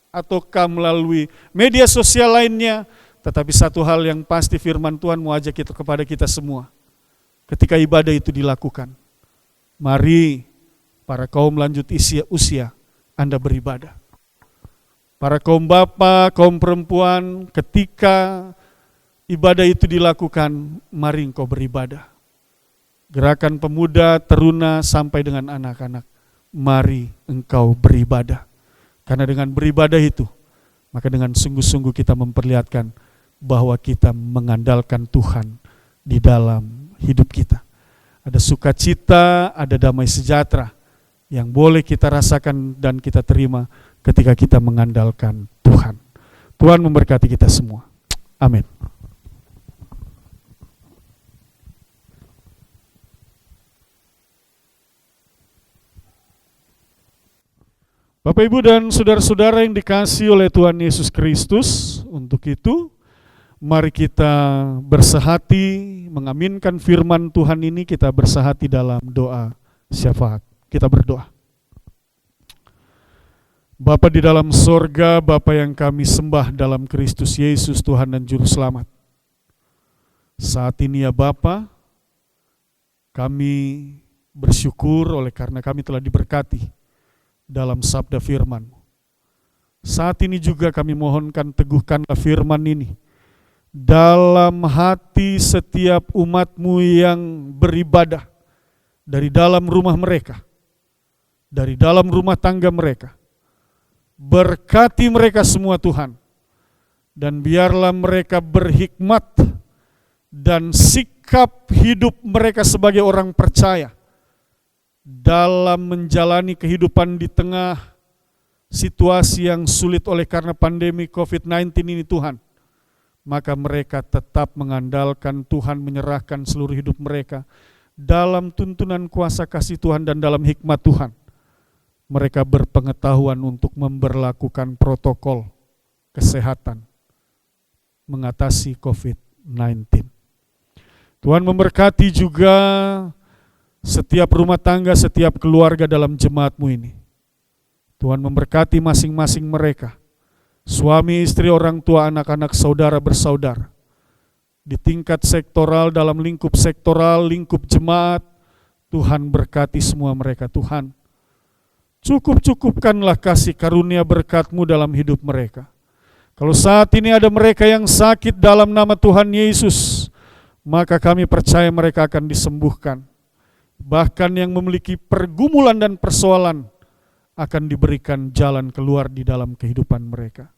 ataukah melalui media sosial lainnya. Tetapi satu hal yang pasti, firman Tuhan mau ajak kita kepada kita semua. Ketika ibadah itu dilakukan, mari para kaum lanjut usia Anda beribadah. Para kaum bapak, kaum perempuan, ketika ibadah itu dilakukan, mari engkau beribadah. Gerakan pemuda, teruna, sampai dengan anak-anak, mari engkau beribadah. Karena dengan beribadah itu, maka dengan sungguh-sungguh kita memperlihatkan bahwa kita mengandalkan Tuhan di dalam hidup kita. Ada sukacita, ada damai sejahtera yang boleh kita rasakan dan kita terima ketika kita mengandalkan Tuhan. Tuhan memberkati kita semua. Amin. Bapak, Ibu, dan saudara-saudara yang dikasihi oleh Tuhan Yesus Kristus, untuk itu mari kita bersehati mengaminkan firman Tuhan ini, kita bersehati dalam doa syafaat. Kita berdoa. Bapa di dalam sorga, Bapa yang kami sembah dalam Kristus Yesus Tuhan dan Juru Selamat. Saat ini ya Bapa, kami bersyukur oleh karena kami telah diberkati dalam sabda firman-Mu. Saat ini juga kami mohonkan teguhkanlah firman ini dalam hati setiap umat-Mu yang beribadah dari dalam rumah mereka, dari dalam rumah tangga mereka. Berkati mereka semua Tuhan, dan biarlah mereka berhikmat dan sikap hidup mereka sebagai orang percaya dalam menjalani kehidupan di tengah situasi yang sulit oleh karena pandemi COVID-19 ini Tuhan. Maka mereka tetap mengandalkan Tuhan, menyerahkan seluruh hidup mereka dalam tuntunan kuasa kasih Tuhan dan dalam hikmat Tuhan. Mereka berpengetahuan untuk memberlakukan protokol kesehatan mengatasi COVID-19. Tuhan memberkati juga setiap rumah tangga, setiap keluarga dalam jemaat-Mu ini. Tuhan memberkati masing-masing mereka, suami, istri, orang tua, anak-anak, saudara bersaudara. Di tingkat sektoral, dalam lingkup sektoral, lingkup jemaat, Tuhan berkati semua mereka. Tuhan, cukupkanlah kasih karunia berkat-Mu dalam hidup mereka. Kalau saat ini ada mereka yang sakit dalam nama Tuhan Yesus, maka kami percaya mereka akan disembuhkan. Bahkan yang memiliki pergumulan dan persoalan akan diberikan jalan keluar di dalam kehidupan mereka.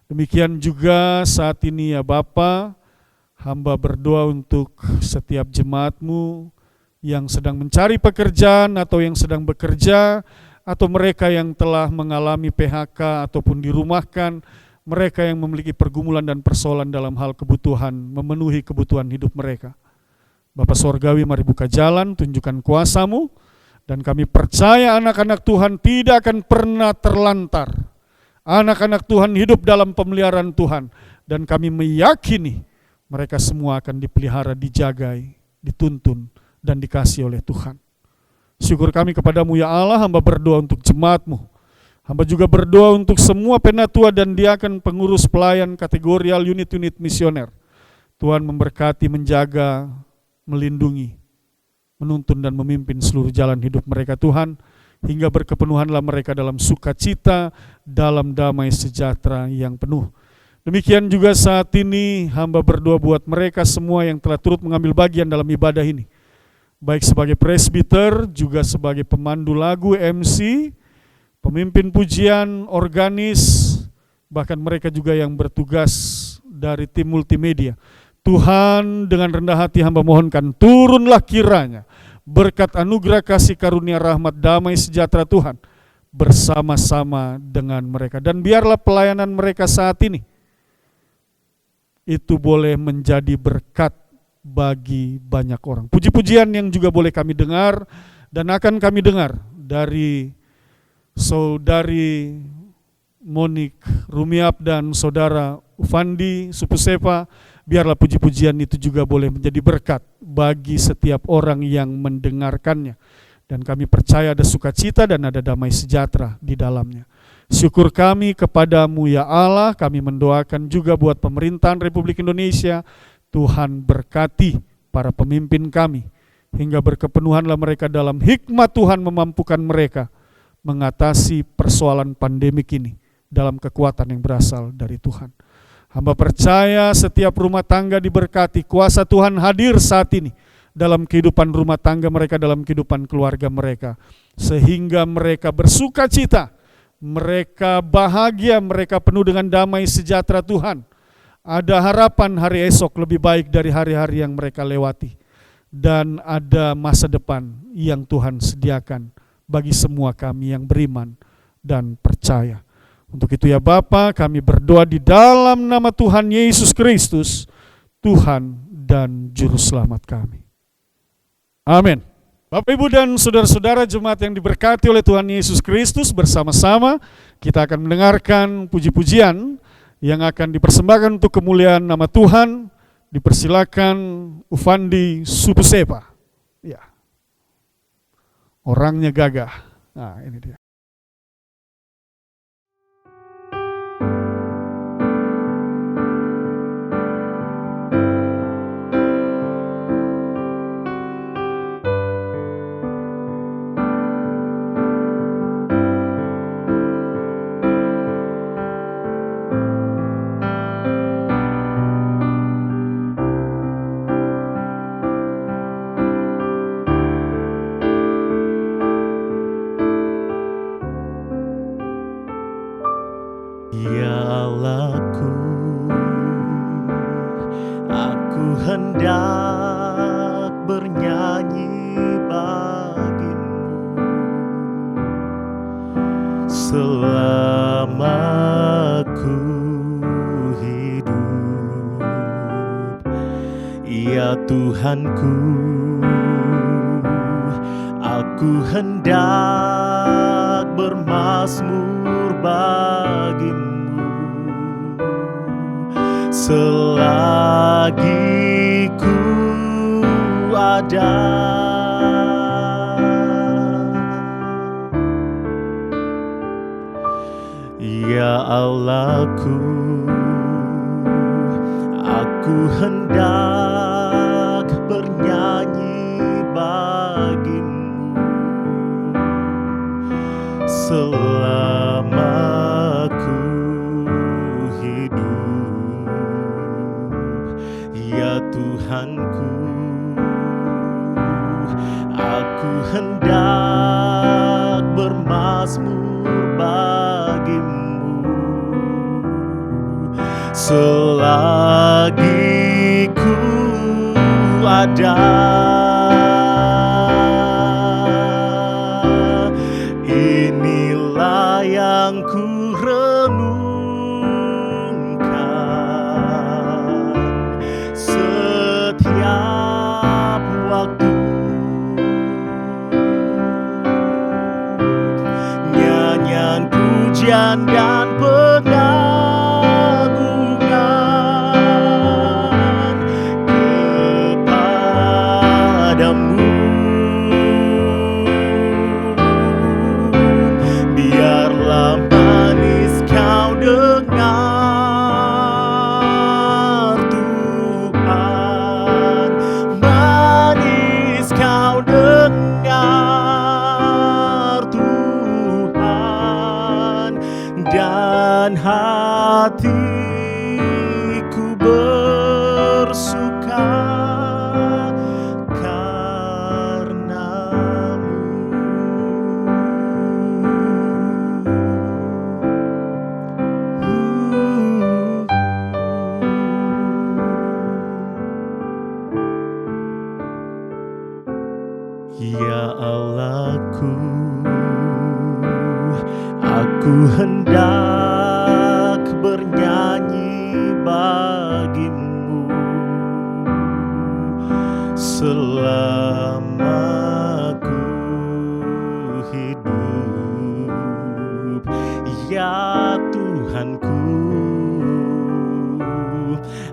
Demikian juga saat ini ya Bapa, hamba berdoa untuk setiap jemaat-Mu yang sedang mencari pekerjaan atau yang sedang bekerja, atau mereka yang telah mengalami PHK ataupun dirumahkan, mereka yang memiliki pergumulan dan persoalan dalam hal kebutuhan, memenuhi kebutuhan hidup mereka. Bapa Sorgawi, mari buka jalan, tunjukkan kuasa-Mu, dan kami percaya anak-anak Tuhan tidak akan pernah terlantar. Anak-anak Tuhan hidup dalam pemeliharaan Tuhan, dan kami meyakini mereka semua akan dipelihara, dijagai, dituntun, dan dikasihi oleh Tuhan. Syukur kami kepadamu ya Allah, hamba berdoa untuk jemaat-Mu. Hamba juga berdoa untuk semua penatua dan diaken pengurus pelayan kategorial unit-unit misioner. Tuhan memberkati, menjaga, melindungi, menuntun dan memimpin seluruh jalan hidup mereka Tuhan, hingga berkepenuhanlah mereka dalam sukacita, dalam damai sejahtera yang penuh. Demikian juga saat ini hamba berdoa buat mereka semua yang telah turut mengambil bagian dalam ibadah ini, baik sebagai presbiter, juga sebagai pemandu lagu, MC, pemimpin pujian, organis, bahkan mereka juga yang bertugas dari tim multimedia. Tuhan, dengan rendah hati hamba mohonkan, turunlah kiranya berkat anugerah kasih karunia rahmat damai sejahtera Tuhan bersama-sama dengan mereka. Dan biarlah pelayanan mereka saat ini itu boleh menjadi berkat bagi banyak orang. Puji-pujian yang juga boleh kami dengar dan akan kami dengar dari Saudari Monik Rumiap dan Saudara Ufandi Supusepa, biarlah puji-pujian itu juga boleh menjadi berkat bagi setiap orang yang mendengarkannya. Dan kami percaya ada sukacita dan ada damai sejahtera di dalamnya. Syukur kami kepadamu ya Allah, kami mendoakan juga buat pemerintahan Republik Indonesia, Tuhan berkati para pemimpin kami, hingga berkepenuhanlah mereka dalam hikmat Tuhan memampukan mereka mengatasi persoalan pandemik ini dalam kekuatan yang berasal dari Tuhan. Hamba percaya setiap rumah tangga diberkati, kuasa Tuhan hadir saat ini dalam kehidupan rumah tangga mereka, dalam kehidupan keluarga mereka, sehingga mereka bersuka cita, mereka bahagia, mereka penuh dengan damai sejahtera Tuhan. Ada harapan hari esok lebih baik dari hari-hari yang mereka lewati, dan ada masa depan yang Tuhan sediakan bagi semua kami yang beriman dan percaya. Untuk itu ya Bapa, kami berdoa di dalam nama Tuhan Yesus Kristus, Tuhan dan Juru Selamat kami. Amin. Bapak, Ibu, dan saudara-saudara jemaat yang diberkati oleh Tuhan Yesus Kristus, bersama-sama kita akan mendengarkan puji-pujian yang akan dipersembahkan untuk kemuliaan nama Tuhan. Dipersilakan Ufandi Supusepa. Ya. Orangnya gagah. Nah, ini dia. Ya Allahku, aku hendak bernyanyi bagimu selama ku hidup. Ya Tuhanku, aku hendak bermazmur bagimu selagi ku ada. Ya Allahku, aku hendak bernyanyi bagimu selama ku hidup. Ya Tuhanku, aku hendak bermazmur bagimu selagi ku ada. Inilah yang ku renungkan setiap waktu. Nyanyian pujian dan pengagungan kepada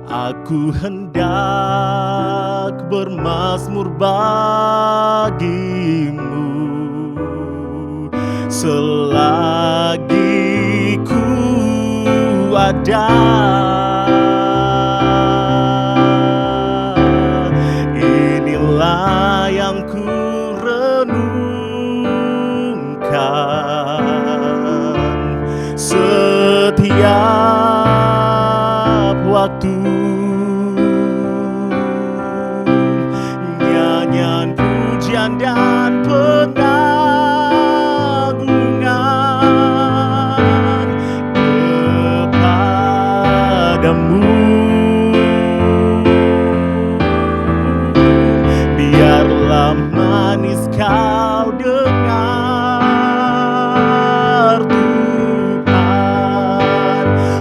Aku hendak bermazmur bagimu selagi ku ada. Inilah yang ku renungkan setiap waktu. Nyanyian pujian dan pengagungan kepadamu. Biarlah manis kau dengar Tuhan,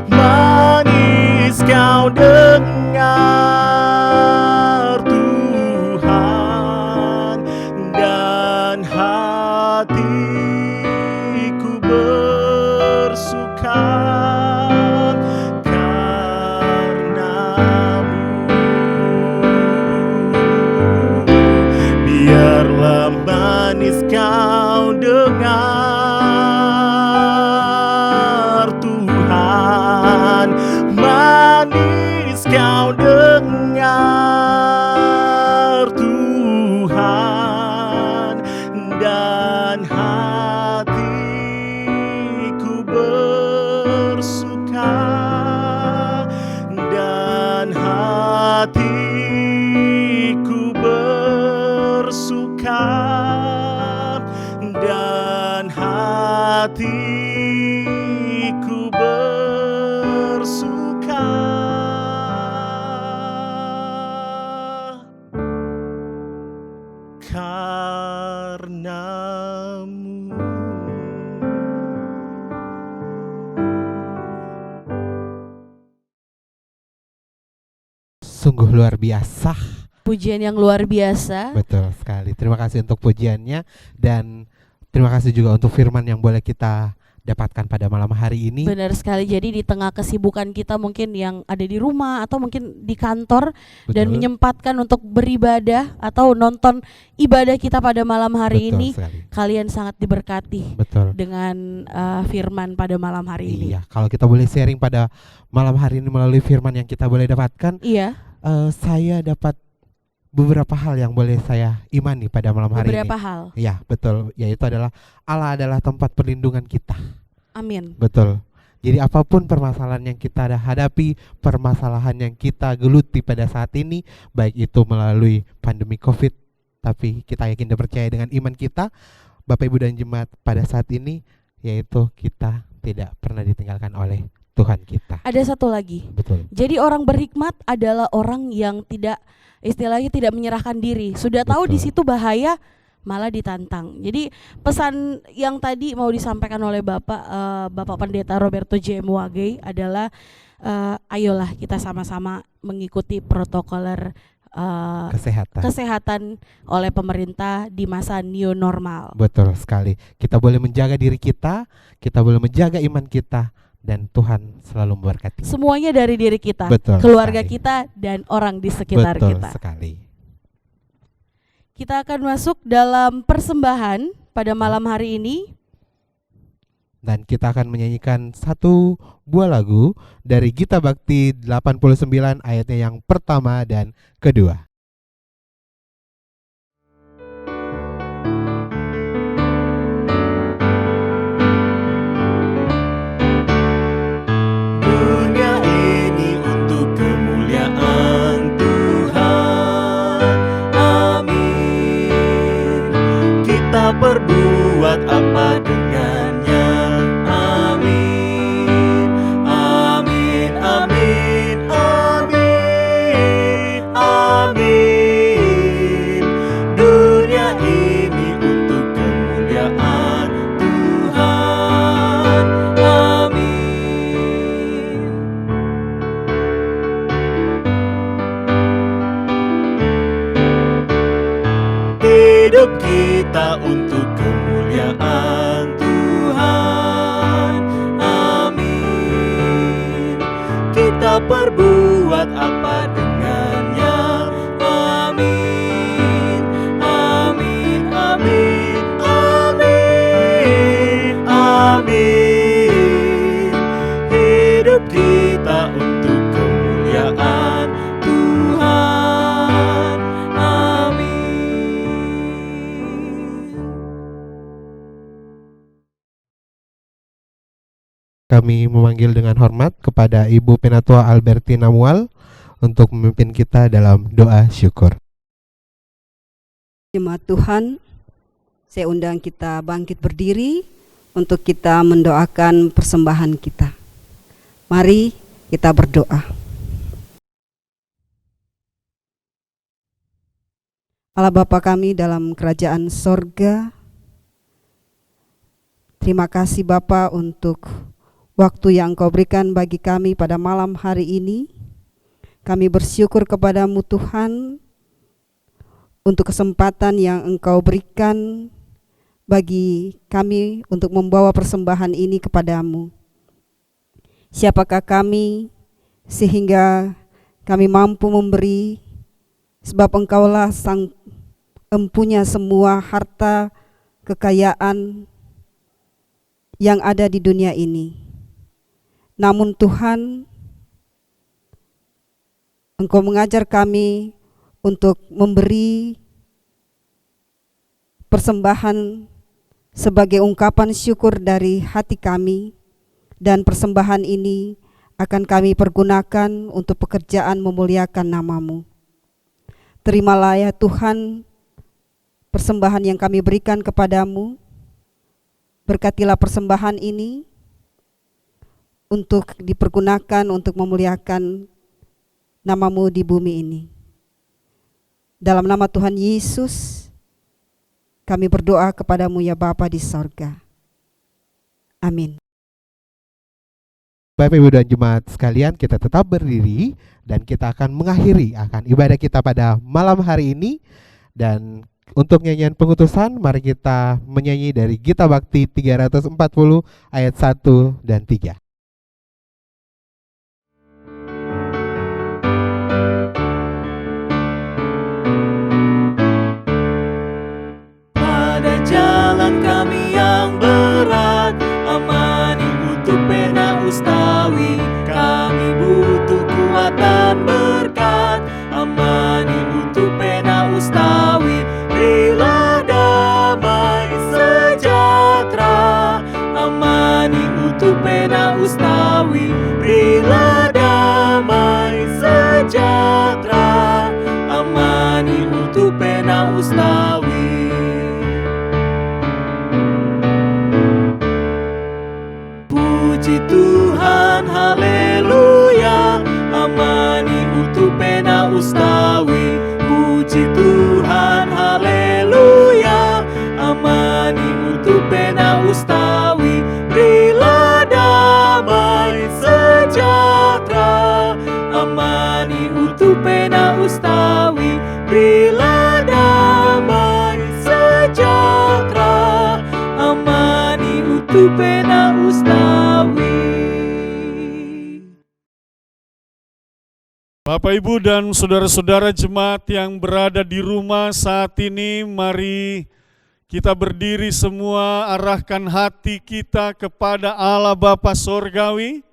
manis kau dengar Tuhan, dan hatiku bersuka karenamu. Biarlah manis kau dengar Tuhan, manis kau dengar Tuhan, dan hatiku bersuka, dan hatiku bersuka, dan hatiku bersuka karenamu. Sungguh luar biasa. Pujian yang luar biasa. Betul sekali. Terima kasih untuk pujiannya, dan terima kasih juga untuk firman yang boleh kita dapatkan pada malam hari ini. Benar sekali. Jadi di tengah kesibukan kita mungkin yang ada di rumah atau mungkin di kantor, dan Betul. menyempatkan untuk beribadah atau nonton ibadah kita pada malam hari Betul ini, sekali. kalian sangat diberkati Betul. dengan firman pada malam hari ini. Iya, kalau kita boleh sharing pada malam hari ini melalui firman yang kita boleh dapatkan, Iya, saya dapat beberapa hal yang boleh saya imani pada malam hari beberapa ini. hal. Ya, betul. Yaitu adalah Allah adalah tempat perlindungan kita. Amin. Betul. Jadi apapun permasalahan yang kita hadapi, permasalahan yang kita geluti pada saat ini, baik itu melalui pandemi COVID, tapi kita yakin dan percaya dengan iman kita, Bapak Ibu dan Jemaat, pada saat ini, yaitu kita tidak pernah ditinggalkan oleh Tuhan kita. Ada satu lagi. Betul. Jadi orang berhikmat adalah orang yang tidak, istilahnya tidak menyerahkan diri. Sudah tahu Betul. di situ bahaya, malah ditantang. Jadi pesan yang tadi mau disampaikan oleh Bapak Pendeta Roberto J. Muage adalah ayolah kita sama-sama mengikuti protokoler kesehatan oleh pemerintah di masa new normal. Betul sekali. Kita boleh menjaga diri kita boleh menjaga iman kita, dan Tuhan selalu memberkati. Semuanya dari diri kita, Betul keluarga sekali. kita, dan orang di sekitar Betul kita. sekali. Kita akan masuk dalam persembahan pada malam hari ini. Dan kita akan menyanyikan satu buah lagu dari Gita Bakti 89 ayatnya yang pertama dan kedua. Dunia ini untuk kemuliaan Tuhan. Amin. Kita berbuat apa dengannya. Amin. Amin. Amin. Amin. Amin. Dunia ini untuk kemuliaan Tuhan. Amin. Hidup kita untuk kemuliaan Tuhan. Amin. Kita berbuat berbuat apa dengannya. Amin, amin, amin, amin, amin. Hidup kita untuk kemuliaan Tuhan. Amin. Kami memanggil dengan hormat kepada Ibu Penatua Albertina Mual untuk memimpin kita dalam doa syukur. Jemaat Tuhan, saya undang kita bangkit berdiri untuk kita mendoakan persembahan kita. Mari kita berdoa. Allah Bapa kami dalam kerajaan sorga, terima kasih Bapa untuk waktu yang Engkau berikan bagi kami pada malam hari ini. Kami bersyukur kepadamu Tuhan untuk kesempatan yang Engkau berikan bagi kami untuk membawa persembahan ini kepadamu. Siapakah kami sehingga kami mampu memberi, sebab Engkaulah sang empunya semua harta kekayaan yang ada di dunia ini. Namun Tuhan, Engkau mengajar kami untuk memberi persembahan sebagai ungkapan syukur dari hati kami, dan persembahan ini akan kami pergunakan untuk pekerjaan memuliakan nama-Mu. Terimalah ya Tuhan persembahan yang kami berikan kepadamu. Berkatilah persembahan ini untuk dipergunakan untuk memuliakan nama-Mu di bumi ini. Dalam nama Tuhan Yesus kami berdoa kepadamu ya Bapa di sorga. Amin. Bapak Ibu dan jemaat sekalian, kita tetap berdiri dan kita akan mengakhiri akan ibadah kita pada malam hari ini. Dan untuk nyanyian pengutusan, mari kita menyanyi dari Gita Bakti 340 ayat 1 dan 3. Pada jalan kami yang berat, amani untuk pena ustawi. Kami butuh kuatan berkat, amani untuk pena ustawi. Berilah damai sejahtera, amani untuk pena ustawi. Berilah damai sejahtera, amani untuk pena ustawi. Puji Tuhan, haleluya, amani untuk pena ustawi. Puji Tuhan, haleluya, amani untuk pena ustawi. Berilah damai sejahtera, amani untuk pena ustawi. Berilah damai sejahtera, amani untuk pena ustawi. Bapak, Ibu, dan saudara-saudara jemaat yang berada di rumah saat ini, mari kita berdiri semua, arahkan hati kita kepada Allah Bapa Sorgawi,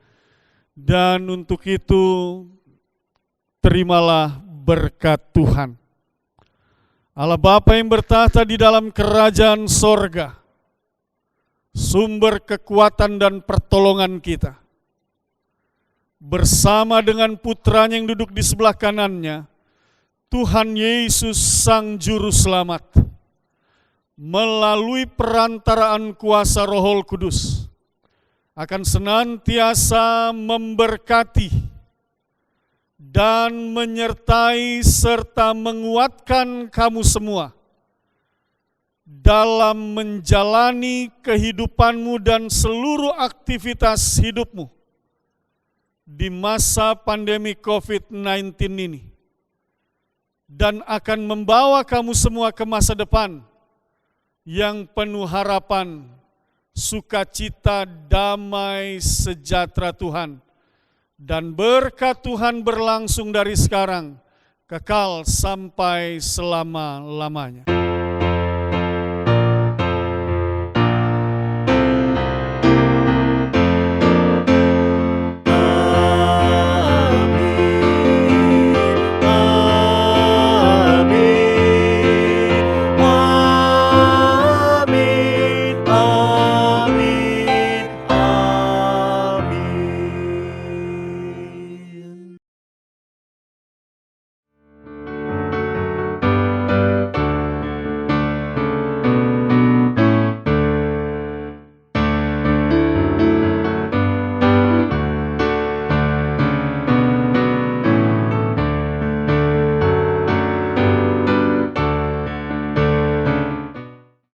dan untuk itu terimalah berkat Tuhan. Allah Bapa yang bertahta di dalam kerajaan sorga, sumber kekuatan dan pertolongan kita, bersama dengan putranya yang duduk di sebelah kanannya, Tuhan Yesus Sang Juru Selamat, melalui perantaraan kuasa Roh Kudus, akan senantiasa memberkati dan menyertai serta menguatkan kamu semua dalam menjalani kehidupanmu dan seluruh aktivitas hidupmu di masa pandemi COVID-19 ini, dan akan membawa kamu semua ke masa depan yang penuh harapan, sukacita, damai, sejahtera Tuhan dan berkat Tuhan berlangsung dari sekarang kekal sampai selama-lamanya.